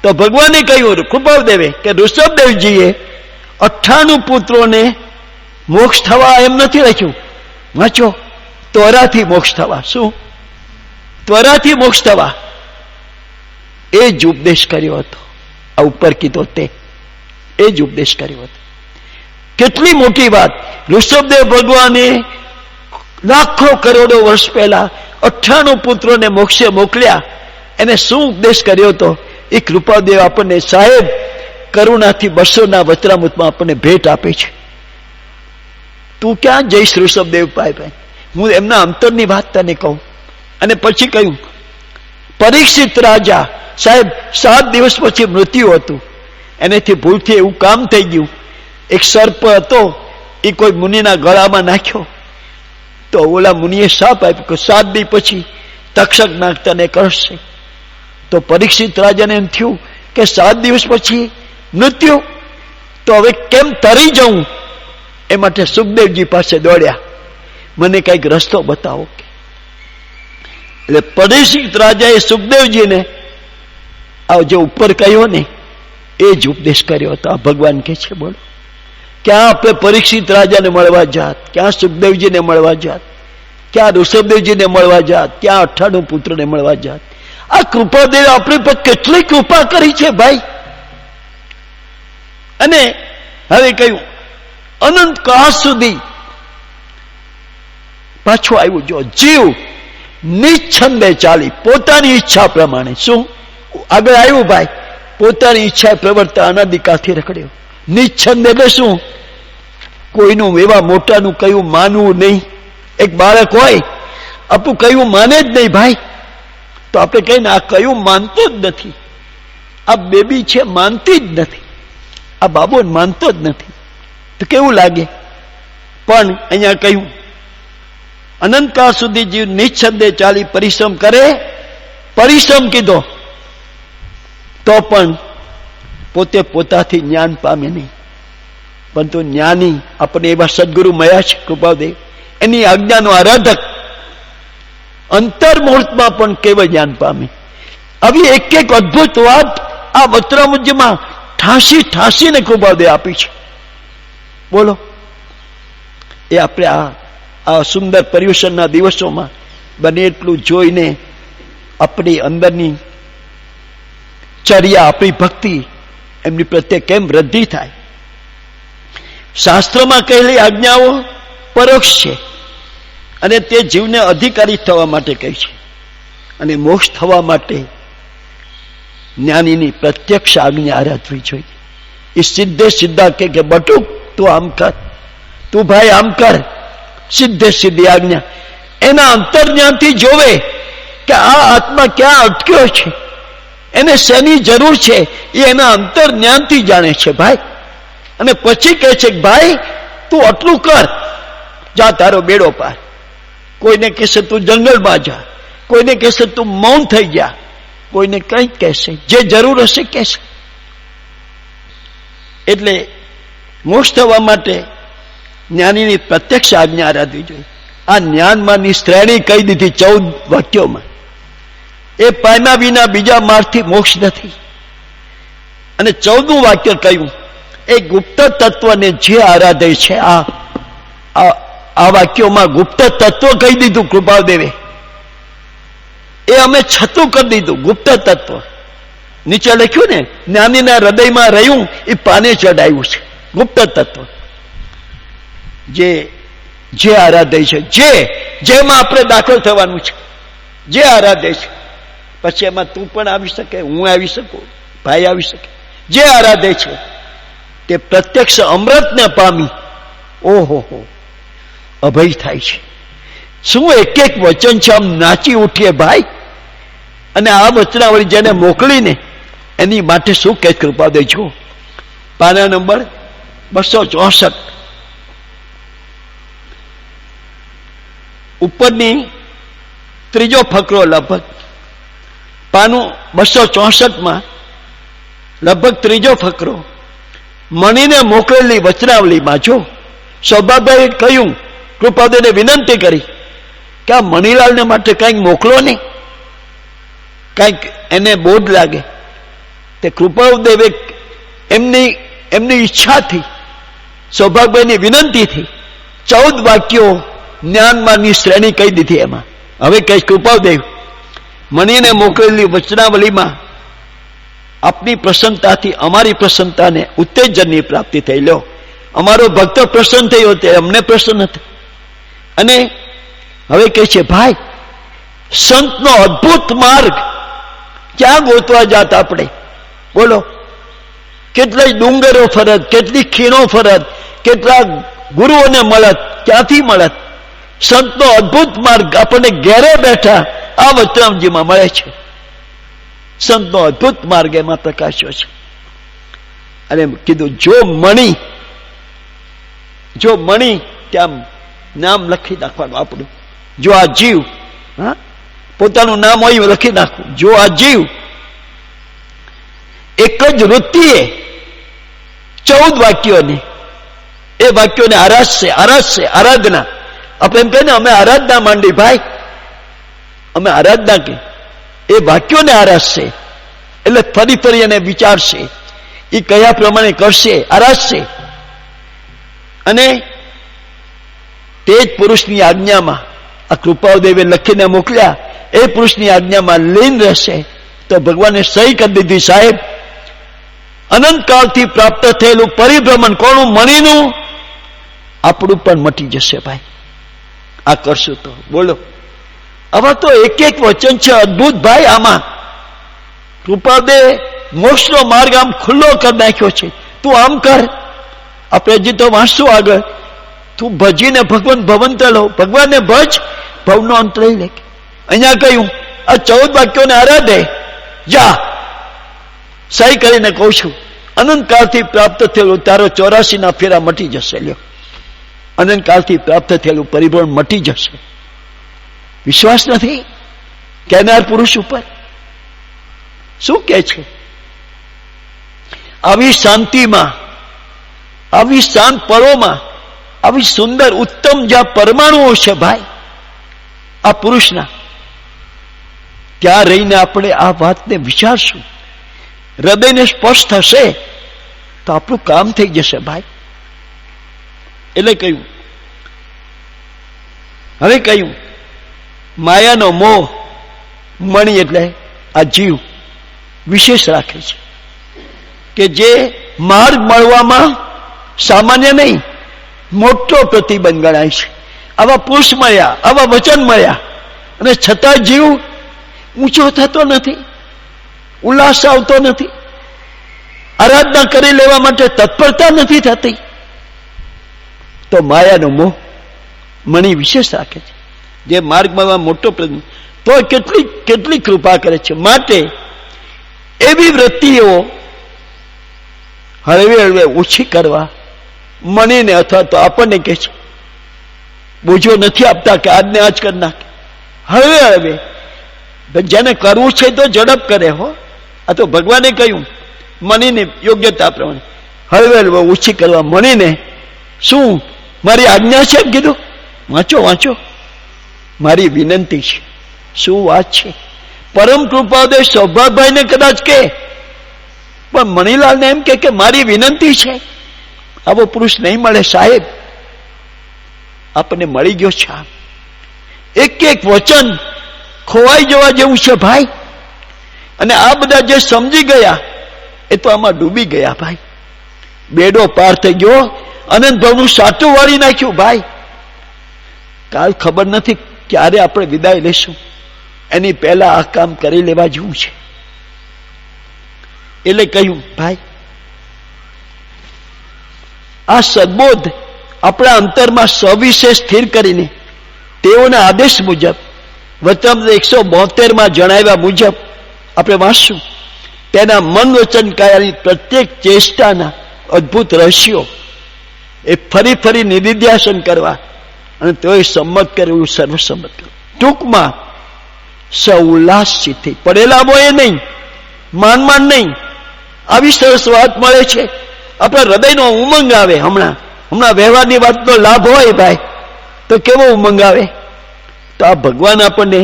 તો ભગવાને કહ્યું કૃપાદેવે કે ઋષભદેવજીએ 98 પુત્રોને મોક્ષ થવા એમ નથી લખ્યું. વાંચો, ત્વરાથી મોક્ષ થવા. શું? ત્વરાથી મોક્ષ થવા, એ જ ઉપદેશ કર્યો હતો. આ ઉપર કીધો તે એ જ ઉપદેશ કર્યો હતો. કેટલી મોટી વાત! ઋષભદેવ ભગવાને લાખો કરોડો વર્ષ પહેલા 98 પુત્રોને મોક્ષે મોકલ્યા. એને શું ઉપદેશ કર્યો હતો? એ કૃપાદેવ આપણને સાહેબ કરુણાથી 200ના વચરામૃતમાં આપણને ભેટ આપે છે. તું ક્યાં જઈશ ઋષભદેવ ભાઈ? હું એમના અંતરની વાત તને કહું. અને પછી કહ્યું પરીક્ષિત રાજા સાહેબ 7 દિવસ પછી મૃત્યુ હતું, એનેથી ભૂલથી એવું કામ થઈ ગયું, એક સર્પ હતો એ કોઈ મુનિના ગળામાં નાખ્યો, તો ઓલા મુનિએ શાપ આપ્યો કે 7 દી પછી તક્ષક નાખતાને કરશે. તો પરીક્ષિત રાજાને એમ થયું કે 7 દિવસ પછી મૃત્યુ, તો હવે કેમ તરી જવું? એ માટે સુખદેવજી પાસે દોડ્યા, મને કઈક રસ્તો બતાવો. એટલે પરીક્ષિત રાજાએ સુખદેવજીને આ જે ઉપર કહ્યો ને એ જ ઉપદેશ કર્યો હતો. ભગવાન કે છે, બોલો, ક્યાં આપણે પરીક્ષિત રાજાને મળવા જાત, ક્યાં સુખદેવજીને મળવા જાત, ક્યાં ઋષભદેવજીને મળવા જાત, ક્યાં 98 પુત્રને મળવા જાત. આ કૃપાદેવ આપણી પર કેટલી કૃપા કરી છે ભાઈ. અને હવે કહ્યું અનંત કાળ સુધી પાછું આવ્યું. જો જીવ નિચ્છંદે ચાલી પોતાની ઈચ્છા પ્રમાણે, શું આગળ આવ્યું ભાઈ, પોતાની ઈચ્છા પ્રવર્તા અનાદિકાળથી રખડ્યો. નિચ્છંદ એટલે શું? કોઈનું એવા મોટાનું કયું માનવું નહીં. એક બાળક હોય, આપણું કયું માને જ નહીં ભાઈ, તો આપણે કહીને આ કયું માનતો જ નથી, આ બેબી છે માનતી જ નથી, આ બાબો માનતો જ નથી, તો કેવું લાગે? પણ અહીંયા કહ્યું અનંતકાળ સુધી જીવ નિચ્છંદે ચાલી પરિશ્રમ કરે, પરિશ્રમ કીધો તો પણ પોતે પોતાથી જ્ઞાન પામે નહીં. પરંતુ જ્ઞાની આપણને એવા સદગુરુ મળ્યા છે કૃપાદેવ, એની આજ્ઞાનો આરાધક અંતર મુહૂર્તમાં પણ કેવળ જ્ઞાન પામે. આવી એક એક અદભુત વાત આ વસ્ત્રામુજ્જમાં ઠાંસી ઠાંસીને કૃપાદેવ આપી છે. બોલો, એ આપણે આ સુંદર પર્યુષણના દિવસોમાં બને એટલું જોઈને આપણી અંદરની ચર્યા, આપણી ભક્તિ એમની પ્રત્યે કેમ વૃદ્ધિ થાય. શાસ્ત્રમાં કહેલી આજ્ઞાઓ પરોક્ષ છે અને તે જીવને અધિકારી થવા માટે કહી છે, અને મોક્ષ થવા માટે જ્ઞાનીની પ્રત્યક્ષ આજ્ઞા આરાધવી જોઈએ. એ સીધે સીધા કે બટુક તું આમ કર, તું ભાઈ આમ કર, સીધે સીધી આજ્ઞા. એના અંતર્જ્ઞાનથી જોવે કે આ આત્મા ક્યાં અટક્યો છે, એને શેની જરૂર છે, એ એના અંતર્જ્ઞાનથી જાણે છે ભાઈ. અને પછી કહે છે કે ભાઈ તું આટલું કર, જા તારો બેડો પાર. કોઈને કહેશે તું જંગલમાં જા, કોઈને કહેશે તું મૌન થઈ જા, કોઈને કંઈક કહેશે, જે જરૂર હશે કહેશે. એટલે મોક્ષ થવા માટે જ્ઞાનીની પ્રત્યક્ષ આજ્ઞા આરાધવી જોઈએ. આ જ્ઞાનમાંની શ્રેણી કહી દીધી 14 વાક્યોમાં. એ પામ્યા વિના બીજા માર્ગથી મોક્ષ નથી. અને 14મું વાક્ય કહ્યું એ ગુપ્ત તત્વને જે આરાધે છે, આ વાક્યોમાં ગુપ્ત તત્વ કહી દીધું કૃપાદેવે. એ અમે છતું કરી દીધું ગુપ્ત તત્વ. નીચે લખ્યું ને જ્ઞાનીના હૃદયમાં રહ્યું એ પાને ચડાયું છે ગુપ્ત તત્વ. જે આરાધે છે, જેમાં આપણે દાખલ થવાનું છે, જે આરાધે છે. પછી એમાં તું પણ આવી શકે, હું આવી શકું, ભાઈ આવી શકે. જે આરાધે છે તે પ્રત્યક્ષ અમૃતને પામી ઓહો અભય થાય છે. શું એક એક વચન છે, આમ નાચી ઉઠીએ ભાઈ. અને આ વચનાવળી જેને મોકલીને એની માટે શું કે કૃપા દેજો. પાના નંબર 264 ઉપરની ત્રીજો ફકરો, લગભગ પાનું 264માં લગભગ ત્રીજો ફકરો. મણીને મોકલેલી વચનાવલીમાં જો સૌભાગ્યએ કહ્યું, કૃપાદેવને વિનંતી કરી કે આ મણીલાલને માટે કંઈક મોકલો ને, કંઈક એને બોધ લાગે. તે કૃપાદેવે એમની ઈચ્છાથી, સૌભાગ્યની વિનંતીથી 14 વાક્યો જ્ઞાનમાંની શ્રેણી કહી દીધી. એમાં હવે કહીશ કૃપાદેવ મણીને મોકલેલી વચનાવલીમાં આપની પ્રસન્નતાથી અમારી પ્રસન્નતાને ઉત્તેજનની પ્રાપ્તિ થઈ. લો, અમારો ભક્ત પ્રસન્ન થયો તે અમને પ્રસન્ન થાય. અને હવે કહે છે ભાઈ સંતનો અદ્ભુત માર્ગ ક્યાં ગોતવા જાત આપણે? બોલો, કેટલાય ડુંગરો ફરત, કેટલી ખીણો ફરત, કેટલા ગુરુઓને મળત, ક્યાંથી મળત? સંતનો અદ્ભુત માર્ગ આપણને ઘેરે બેઠા આ વચનામજીમાં મળે છે. સંતનો અદભુત માર્ગ એમાં પ્રકાશ્યો છે. અને કીધું જો મણી ત્યાં નામ લખી નાખવાનું આપણું. જો આ જીવ, હા, પોતાનું નામ હોય લખી નાખવું. જો આ જીવ એક જ વૃત્તિએ 14 વાક્યોની, એ વાક્યોને આરાધશે, આરાધના. આપણે એમ કહીએ ને, અમે આરાધના માંડી ભાઈ, અમે આરાધના કે એ વાક્યોને આરાધશે. એટલે ફરી ફરી એને વિચારશે, એ કયા પ્રમાણે કરશે, આરાધશે. અને તે જ પુરુષની આજ્ઞામાં, આ કૃપાદેવે લખીને મોકલ્યા, એ પુરુષની આજ્ઞામાં લીન રહેશે તો ભગવાને સહી કરી દીધી. સાહેબ, અનંતકાળથી પ્રાપ્ત થયેલું પરિભ્રમણ કોનું? મણીનું, આપણું પણ મટી જશે ભાઈ, આ કરશું તો. બોલો, આવા તો એક એક વચન છે અદભુત ભાઈ. આમાં કૃપાદે મોક્ષનો માર્ગ આમ ખુલ્લો કરી નાખ્યો છે. તું આમ કર, આપણે હજી તો વાંચશું આગળ. તું ભજીને ભગવાન તળો, ભગવાનને ભજ, ભવનો અંત લઈ લે. અહીંયા કહ્યું આ 14 વાક્યોને આરાધે, જા સહી કરીને કહું છું, અનંતકાળથી પ્રાપ્ત થયેલું તારો 84 ફેરા મટી જશે. લ્યો, અનંતકાળથી પ્રાપ્ત થયેલું પરિભ્રમણ મટી જશે. વિશ્વાસ નથી કહેનાર પુરુષ ઉપર? શું કે છે? આવી શાંતિમાં, આવી શાંત પળોમાં, આવી સુંદર ઉત્તમ જ્યાં પરમાણુઓ છે ભાઈ આ પુરુષના, ત્યાં રહીને આપણે આ વાતને વિચારશું, હૃદયને સ્પષ્ટ થશે તો આપણું કામ થઈ જશે ભાઈ. એટલે કહ્યું, હવે કહ્યું માયાનો મોહ, મણી એટલે આ જીવ વિશેષ રાખે છે કે જે માર્ગ મળવામાં સામાન્ય નહીં, મોટો પ્રતિબંધ ગણાય છે. આવા પુરુષ મળ્યા, આવા વચન મળ્યા, અને છતાં જીવ ઊંચો થતો નથી, ઉલ્લાસ આવતો નથી, આરાધના કરી લેવા માટે તત્પરતા નથી થતી. તો માયાનો મોહ, મણી વિશેષ રાખે છે, જે માર્ગ મળવા મોટો પ્રતિબંધ. તો કેટલી કૃપા કરે છે. માટે એવી વૃત્તિઓ હળવે હળવે ઓછી કરવા મણીને, અથવા તો આપણને કહે છે બોજો નથી આપતા કે આજને આજ કરી નાખે. હળવે હળવે જેને કરવું છે તો ઝડપ કરે. હો, આ તો ભગવાને કહ્યું મણીને યોગ્યતા પ્રમાણે હળવે હળવે ઓછી કરવા. મણીને શું મારી આજ્ઞા છે? કીધું વાંચો, મારી વિનંતી છે. શું વાત છે! પરમ કૃપાદેશ સૌભાગભાઈને કદાચ કે, પણ મણીલાલને એમ કે મારી વિનંતી છે. આવો પુરુષ નહીં મળે સાહેબ. આપણને મળી ગયો છે. એક એક વચન ખોવાઈ જવા જેવું છે ભાઈ. અને આ બધા જે સમજી ગયા એ તો આમાં ડૂબી ગયા ભાઈ. બેડો પાર થઈ ગયો, અનંત ભાવનું સાચું વાળી નાખ્યું ભાઈ. કાલ ખબર નથી ક્યારે આપણે વિદાય લેશું, એની પહેલા આ કામ કરી લેવા જેવું છે. એટલે કહ્યું ભાઈ, આ સદબોધ આપણા અંતરમાં સવિશેષ સ્થિર કરીને તેઓના આદેશ મુજબ વચન 172 જણાવ્યા મુજબ આપણે વાંચશું. તેના મન વચન કાયાની પ્રત્યેક ચેષ્ટાના અદભુત રહસ્યો એ ફરી ફરી નિધિધ્યાસન કરવા અને તેઓએ સંમત કરેલું સર્વસંમત કરવું. ટૂંકમાં સૌલ્લાસથી પડેલા હોય નહીં, માન નહીં. આવી સરસ વાત મળે છે, આપણા હૃદયનો ઉમંગ આવે. હમણાં વ્યવહારની વાતનો લાભ હોય ભાઈ તો કેવો ઉમંગ આવે. તો આ ભગવાન આપણને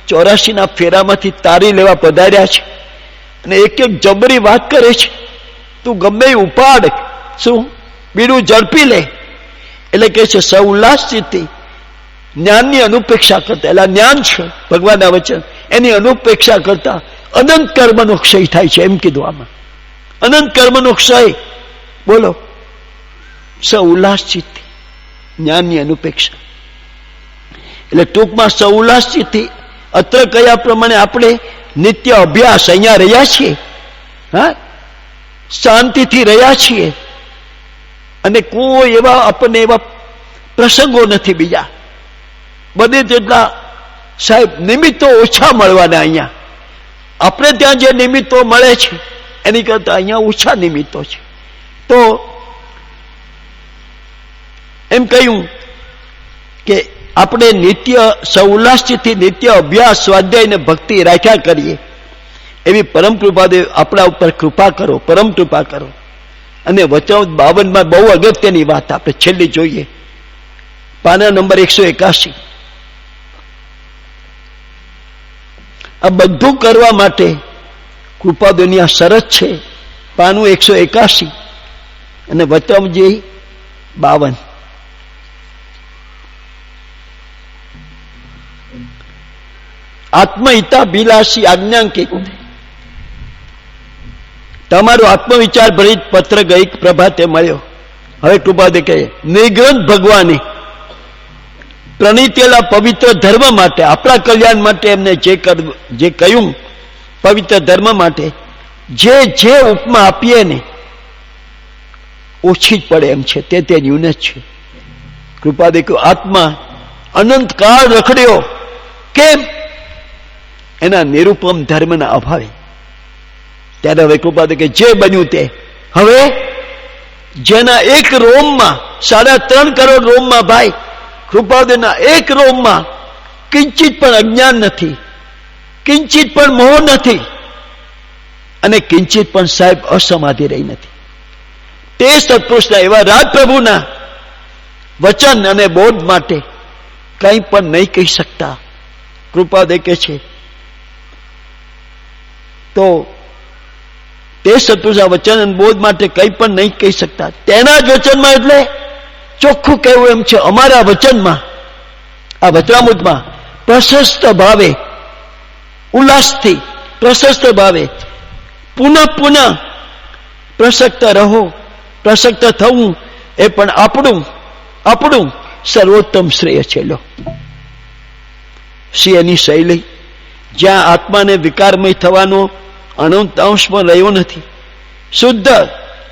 84 ફેરામાંથી તારી લેવા પધાર્યા છે અને એક એક જબરી વાત કરે છે. તું ગમે ઉપાડ, શું બીડું ઝડપી લે. એટલે કે છે સૌલ્લાસથી જ્ઞાનની અનુપેક્ષા કરતા, એટલે જ્ઞાન છે ભગવાનના વચન, એની અનુપેક્ષા કરતા અનંત કર્મનો ક્ષય થાય છે. એમ કીધું આમાં અનંત કર્મનો ક્ષય. બોલો, સૌલ્લાસથી જ્ઞાનની અનુપેક્ષા. એટલે ટૂંકમાં સૌલ્લાસથી અત્ર કયા પ્રમાણે આપણે નિત્ય અભ્યાસ અહીંયા રહ્યા છીએ, હા, શાંતિથી રહ્યા છીએ, અને કોઈ એવા આપણને એવા પ્રસંગો નથી બીજા. બને તેટલા સાહેબ નિમિત્તો ઓછા મળવાના અહીંયા. આપણે ત્યાં જે નિમિત્તો મળે છે એની કરતા અહીંયા ઓછા નિમિત્તો છે. તો એમ કહ્યું કે આપણે નિત્ય સૌલ્લાસથી નિત્ય અભ્યાસ, સ્વાધ્યાય ને ભક્તિ રાખ્યા કરીએ એવી પરમ કૃપાદેવ આપણા ઉપર કૃપા કરો, પરમ કૃપા કરો. અને વચન 52 બહુ અગત્યની વાત આપણે છેલ્લી જોઈએ, પાના નંબર 181. આ બધું કરવા માટે કૃપાદેવની આ શરત છે. પાનું 181 અને વચનજી 52. આત્મહિતાભિલાષી આજ્ઞાંકિત. તમારો આત્મવિચાર ભરિત પત્ર ગઈ પ્રભાતે મળ્યો. હવે કૃપાદે કહે, નિર્ગ્રંથ ભગવાને પ્રણીતેલા પવિત્ર ધર્મ માટે, આપણા કલ્યાણ માટે એમને જે કહ્યું પવિત્ર ધર્મ માટે જે ઉપમા આપીએ ને ઓછી જ પડે એમ છે, તે ન્યૂન જ છે. કૃપાદે કહ્યું, આત્મા અનંતકાળ રખડ્યો. કેમ? એના નિરૂપમ ધર્મના અભાવે. ત્યારે હવે કૃપાદે કે જે બન્યું તે, હવે જેના એક રોમમાં 3.5 કરોડ રોમમાં ભાઈ કૃપાદેના એક રોમમાં કિંચિત પણ અજ્ઞાન નથી, કિંચિત પણ મોહ નથી, અને કિંચિત પણ સાહેબ અસમાધિ રહી નથી. તે સત્પુરુષના એવા રાજપ્રભુના વચન અને બોધ માટે કંઈ પણ નહીં કહી શકતા. કૃપાદે કે છે તો તે સત્પુરુષના વચન અને બોધ માટે કંઈ પણ નહીં કહી શકતા. તેના જ વચનમાં, એટલે ચોખ્ખું કહેવું એમ છે, અમારા વચનમાં, આ વચનામૃતમાં પ્રશસ્ત ભાવે, ઉલ્લાસથી પ્રશસ્ત ભાવે પુનઃ પ્રસક્ત રહો. પ્રસક્ત થવું એ પણ આપણું સર્વોત્તમ શ્રેય છે. લો સી એની શૈલી, જ્યાં આત્માને વિકારમય થવાનો અંશ પણ રહ્યો નથી. શુદ્ધ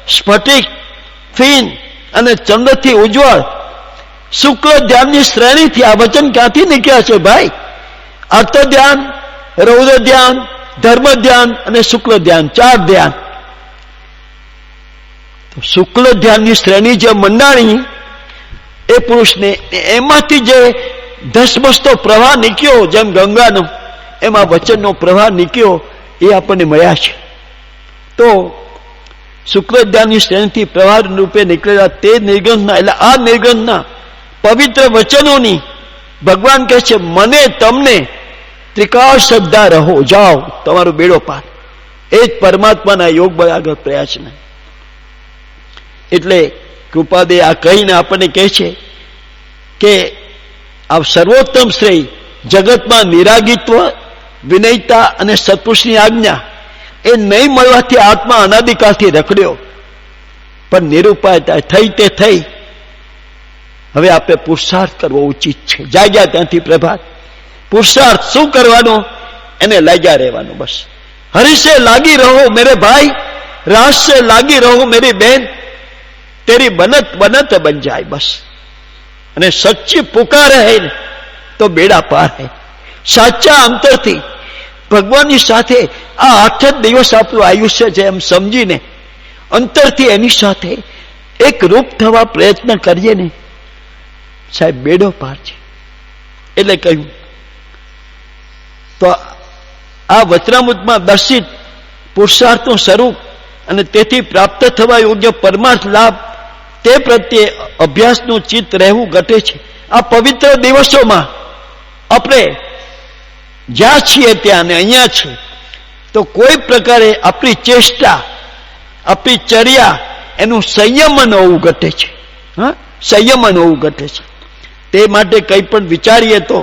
સ્ફટિક, ફીન અને ચંદ્રથી ઉજ્જવળ શુક્લ ધ્યાનની શ્રેણીથી આ વચન ક્યાંથી નીકળ્યા છે ભાઈ? અર્થ ધ્યાન, રૌદ્ર ધ્યાન, ધર્મ ધ્યાન અને શુક્લ ધ્યાન, 4 ધ્યાન. તો શુક્લ ધ્યાનની શ્રેણી જે મંડાણી એ પુરુષને, એમાંથી જે ધસમસતો પ્રવાહ નીકળ્યો, જેમ ગંગાનો એમાં વચનનો પ્રવાહ નીકળ્યો, એ આપણને મળ્યા છે. તો શુક્લ ધ્યાનની શ્રેણીથી પ્રવાહ રૂપે નીકળેલા તે નિર્ગ્રંથના, એટલે આ નિર્ગ્રંથના પવિત્ર વચનોની ભગવાન કહે છે, મને તમને ત્રિકાળ શ્રદ્ધા રહો, જાઓ તમારો બેડો પાર. એ જ પરમાત્માના યોગ બળ આગળ પ્રયાસ નહીં. એટલે કૃપાદે આ કહીને આપણને કહે છે કે આ સર્વોત્તમ શ્રેય જગતમાં નિરાગીત્વ, વિનયતા અને સત્પુરુષની આજ્ઞા એ નહીં મળવાથી આત્મા અનાદિકાળથી રખડ્યો, પણ નિરૂપાય થઈ તે થઈ. હવે આપણે પુરુષાર્થ કરવો ઉચિત છે. જાગ્યા ત્યાંથી પ્રભાત. પુરુષાર્થ શું કરવાનો? એને લાગ્યા રહેવાનું બસ. હરિશે લાગી રહો મેરે ભાઈ, રાસ સે લાગી રહો મેરી બહેન, તેરી બનત બનત બન જાય બસ. અને સચ્ચી પુકાર હૈ તો બેડા પાર હૈ. સાચા અંતરથી ભગવાનની સાથે આ 8 જ દિવસ આપણું આયુષ્ય છે એમ સમજીને અંતરથી એની સાથે એક રૂપ થવા પ્રયત્ન કરીએ ને સાહેબ, બેડો પાર છે. એટલે કહ્યું તો આ વચનામૃતમાં દર્શિત પુરુષાર્થનું સ્વરૂપ અને તેથી પ્રાપ્ત થવા યોગ્ય પરમાર્થ લાભ, તે પ્રત્યે અભ્યાસનું ચિત્ત રહેવું ઘટે છે. આ પવિત્ર દિવસોમાં આપણે જ્યાં છીએ ત્યાં ને અહીંયા છે, તો કોઈ પ્રકારે આપણી ચેષ્ટા, આપણી ચર્યા એનું સંયમન હોવું ઘટે છે. સંયમન હોવું ઘટે છે. તે માટે કંઈ પણ વિચારીએ તો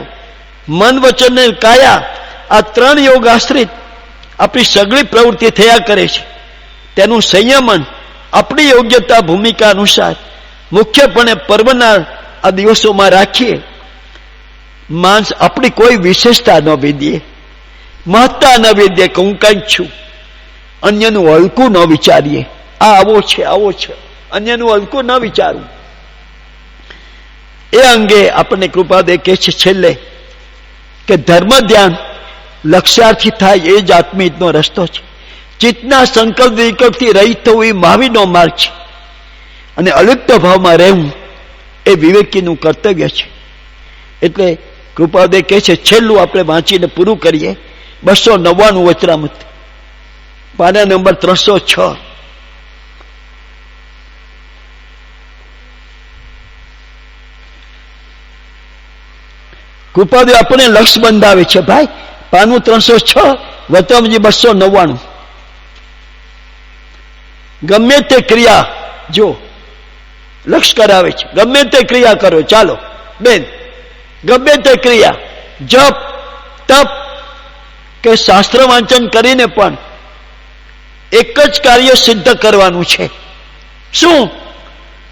મન, વચન ને કાયા, આ 3 યોગ આશ્રિત આપણી સગળી પ્રવૃત્તિ થયા કરે છે. તેનું સંયમન આપણી યોગ્યતા ભૂમિકા અનુસાર મુખ્યપણે પર્વના આ દિવસોમાં રાખીએ. માણસ આપણી કોઈ વિશેષતા ન વિદીએ, મહત્તા ન વિદીએ કે હું કંઈક છું. અન્યનું હલકું ન વિચારીએ, આ આવો છે આવો છે, અન્યનું હલકું ન વિચારવું. એ અંગે આપણને કૃપાદે કહે છે છેલ્લે કે ધર્મ ધ્યાન, લક્ષ્યાર્થી થાય એ જ આત્મહિતનો રસ્તો છે. ચિત્તના સંકલ્પ વિકલ્પથી રહિત થવું એ મહાવીરનો માર્ગ છે. અને અલિપ્ત ભાવમાં રહેવું એ વિવેકીનું કર્તવ્ય છે. એટલે કૃપાદે કહે છે, છેલ્લું આપણે વાંચીને પૂરું કરીએ. 299 વચનામૃત, પાના નંબર 306. કૃપાદે આપણને લક્ષ્ય બંધાવે છે ભાઈ. પાનું 306, વચનામૃતજી 299. ગમે તે ક્રિયા, જો લક્ષ્ય કરાવે છે, ગમે તે ક્રિયા કરો. ચાલો બેન, ગમે તે ક્રિયા, જપ, તપ કે શાસ્ત્ર વાંચન કરીને પણ એક જ કાર્ય સિદ્ધ કરવાનું છે. શું?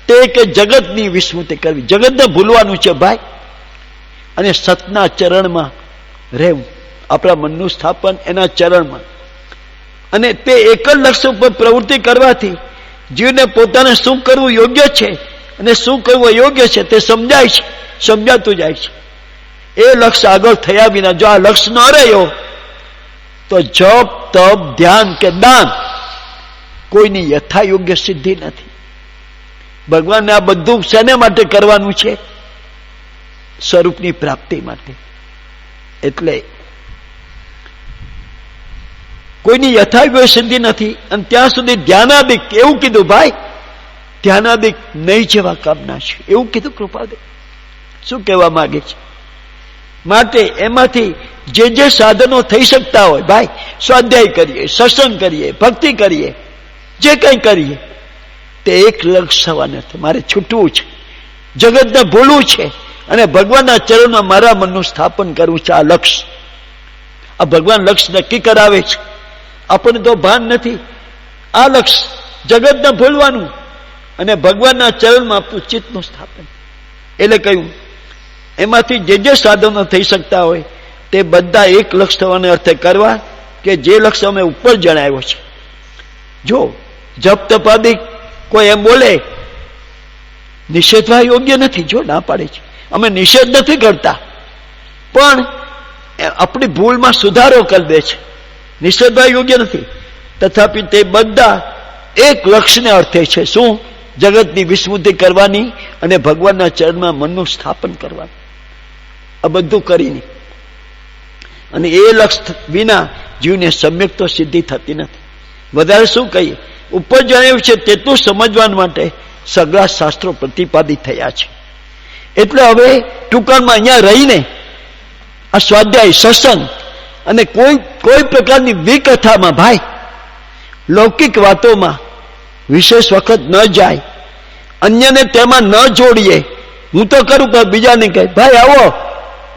તે કે જગતની વિસ્મૃતિ કરવી, જગતને ભૂલવાનું છે ભાઈ. અને સતના ચરણમાં રહેવું, આપણા મનનું સ્થાપન એના ચરણમાં. અને તે એક જ લક્ષ્ય ઉપર પ્રવૃત્તિ કરવાથી જીવને પોતાને શું કરવું યોગ્ય છે અને શું કરવું અયોગ્ય છે તે સમજાય છે, સમજાતું જાય છે. એ લક્ષ્ય આગળ થયા વિના જો આ લક્ષ્ય ન રહ્યો તો જપ, તપ, ધ્યાન કે દાન કોઈની યથાયોગ્ય સિદ્ધિ નથી. ભગવાનને આ બધું શેને માટે કરવાનું છે? સ્વરૂપની પ્રાપ્તિ માટે. એટલે કોઈની યથાયોગ્ય સિદ્ધિ નથી. અને ત્યાં સુધી ધ્યાનાદિક, એવું કીધું ભાઈ, ધ્યાનાદિક નહીં જેવા કામના છે, એવું કીધું કૃપાદે. શું કહેવા માંગે છે? માટે એમાંથી જે જે સાધનો થઈ શકતા હોય ભાઈ, સ્વાધ્યાય કરીએ, સત્સંગ કરીએ, ભક્તિ કરીએ, જે કંઈ કરીએ, તે એક લક્ષ્ય થવા નથી. મારે છૂટવું છે, જગતને ભૂલવું છે અને ભગવાનના ચરણમાં મારા મનનું સ્થાપન કરવું છે. આ લક્ષ્ય, આ ભગવાન લક્ષ્ય નક્કી કરાવે છે. આપણને તો ભાન નથી. આ લક્ષ્ય જગતને ભૂલવાનું અને ભગવાનના ચરણમાં આપણું ચિત્તનું સ્થાપન. એટલે કહ્યું એમાંથી જે જે સાધનો થઈ શકતા હોય તે બધા એક લક્ષ્ય થવાને અર્થે કરવા, કે જે લક્ષ્ય અમે ઉપર જણાવ્યો છે. જો જપ તપાદી કોઈ એમ બોલે, નિષેધવા યોગ્ય નથી. જો ના પાડે છે, અમે નિષેધ નથી કરતા, પણ આપણી ભૂલમાં સુધારો કરી દે છે. નિષેધવા યોગ્ય નથી, તથાપિ તે બધા એક લક્ષ્યને અર્થે છે. શું? જગતની વિસ્મૃતિ કરવાની અને ભગવાનના ચરણમાં મનનું સ્થાપન કરવાનું. આ બધું કરીને અને એ લક્ષ્ય વિના જીવને સમ્યક તો સિદ્ધિ થતી નથી. વધારે શું કહીએ? ઉપર જણાવ્યું છે તેટલું સમજવા માટે સગળા શાસ્ત્રો પ્રતિપાદિત થયા છે. એટલે હવે ટૂંકાણમાં અહીંયા રહીને આ સ્વાધ્યાય, સત્સંગ અને કોઈ પ્રકારની વિકથામાં ભાઈ, લૌકિક વાતોમાં વિશેષ વખત ન જાય, અન્યને તેમાં ન જોડીએ. હું તો કરું પણ બીજાને કહે ભાઈ આવો,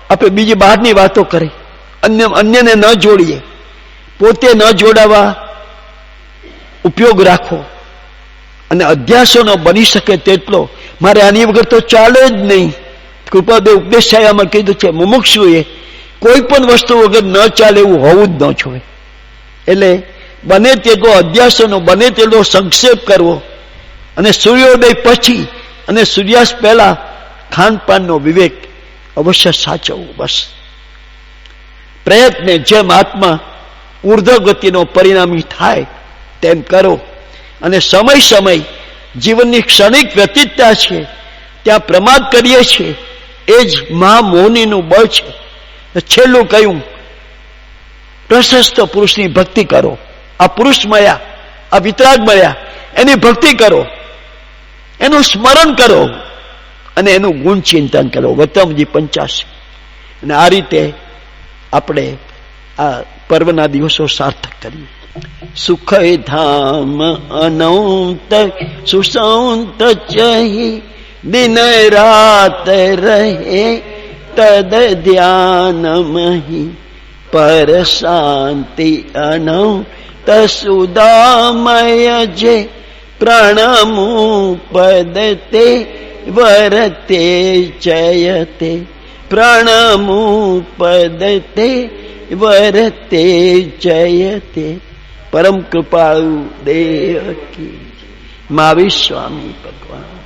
આપણે બીજી બહારની વાતો કરી, અન્યને ન જોડીએ. પોતે ન જોડાવા ઉપયોગ રાખો. અને અધ્યાસોનો બની શકે તેટલો. મારે આની વગર તો ચાલે જ નહીં. કૃપાદે ઉપદેશ છાયામાં કીધું છે, મુમુક્ષુએ કોઈ પણ વસ્તુ વગર ન ચાલે એવું હોવું જ ન જોઈએ. એટલે બને તેટલો અધ્યાસોનો બને તેટલો સંક્ષેપ કરવો અને સૂર્યોદય પછી અને સૂર્યાસ્ત પહેલા ખાનપાનનો વિવેક અવશ્ય સાચવવું. બસ પ્રયત્ને જેમ આત્મા ઉર્ધ્વ ગતિનો પરિણામી થાય તેમ કરો. અને સમય સમય જીવનની ક્ષણિક વ્યતીતતા છે ત્યાં પ્રમાદ કરીએ છીએ, એ જ મહામોહનીનું બળ છે. છેલ્લું કહ્યું, પ્રશસ્ત પુરુષની ભક્તિ કરો. આ પુરુષ મળ્યા, આ વિતરાગ મળ્યા, એની ભક્તિ કરો, એનું સ્મરણ કરો અને એનું ગુણ ચિંતન કરો. વતમજી 85. અને આ રીતે આપણે આ પર્વના દિવસો સાર્થક કરીએ. સુખ ધામ અનંત સુસંત ચહી દિન રાત રહે તદ ધ્યાન મહી પર શાંતિ અનંત સુદામય જે પ્રણમુ પદતે વરતે જયતે પ્રણમુ પદતે વરતે જયતે. પરમ કૃપાળુ દેવ કી. મહાવીર સ્વામી ભગવાન.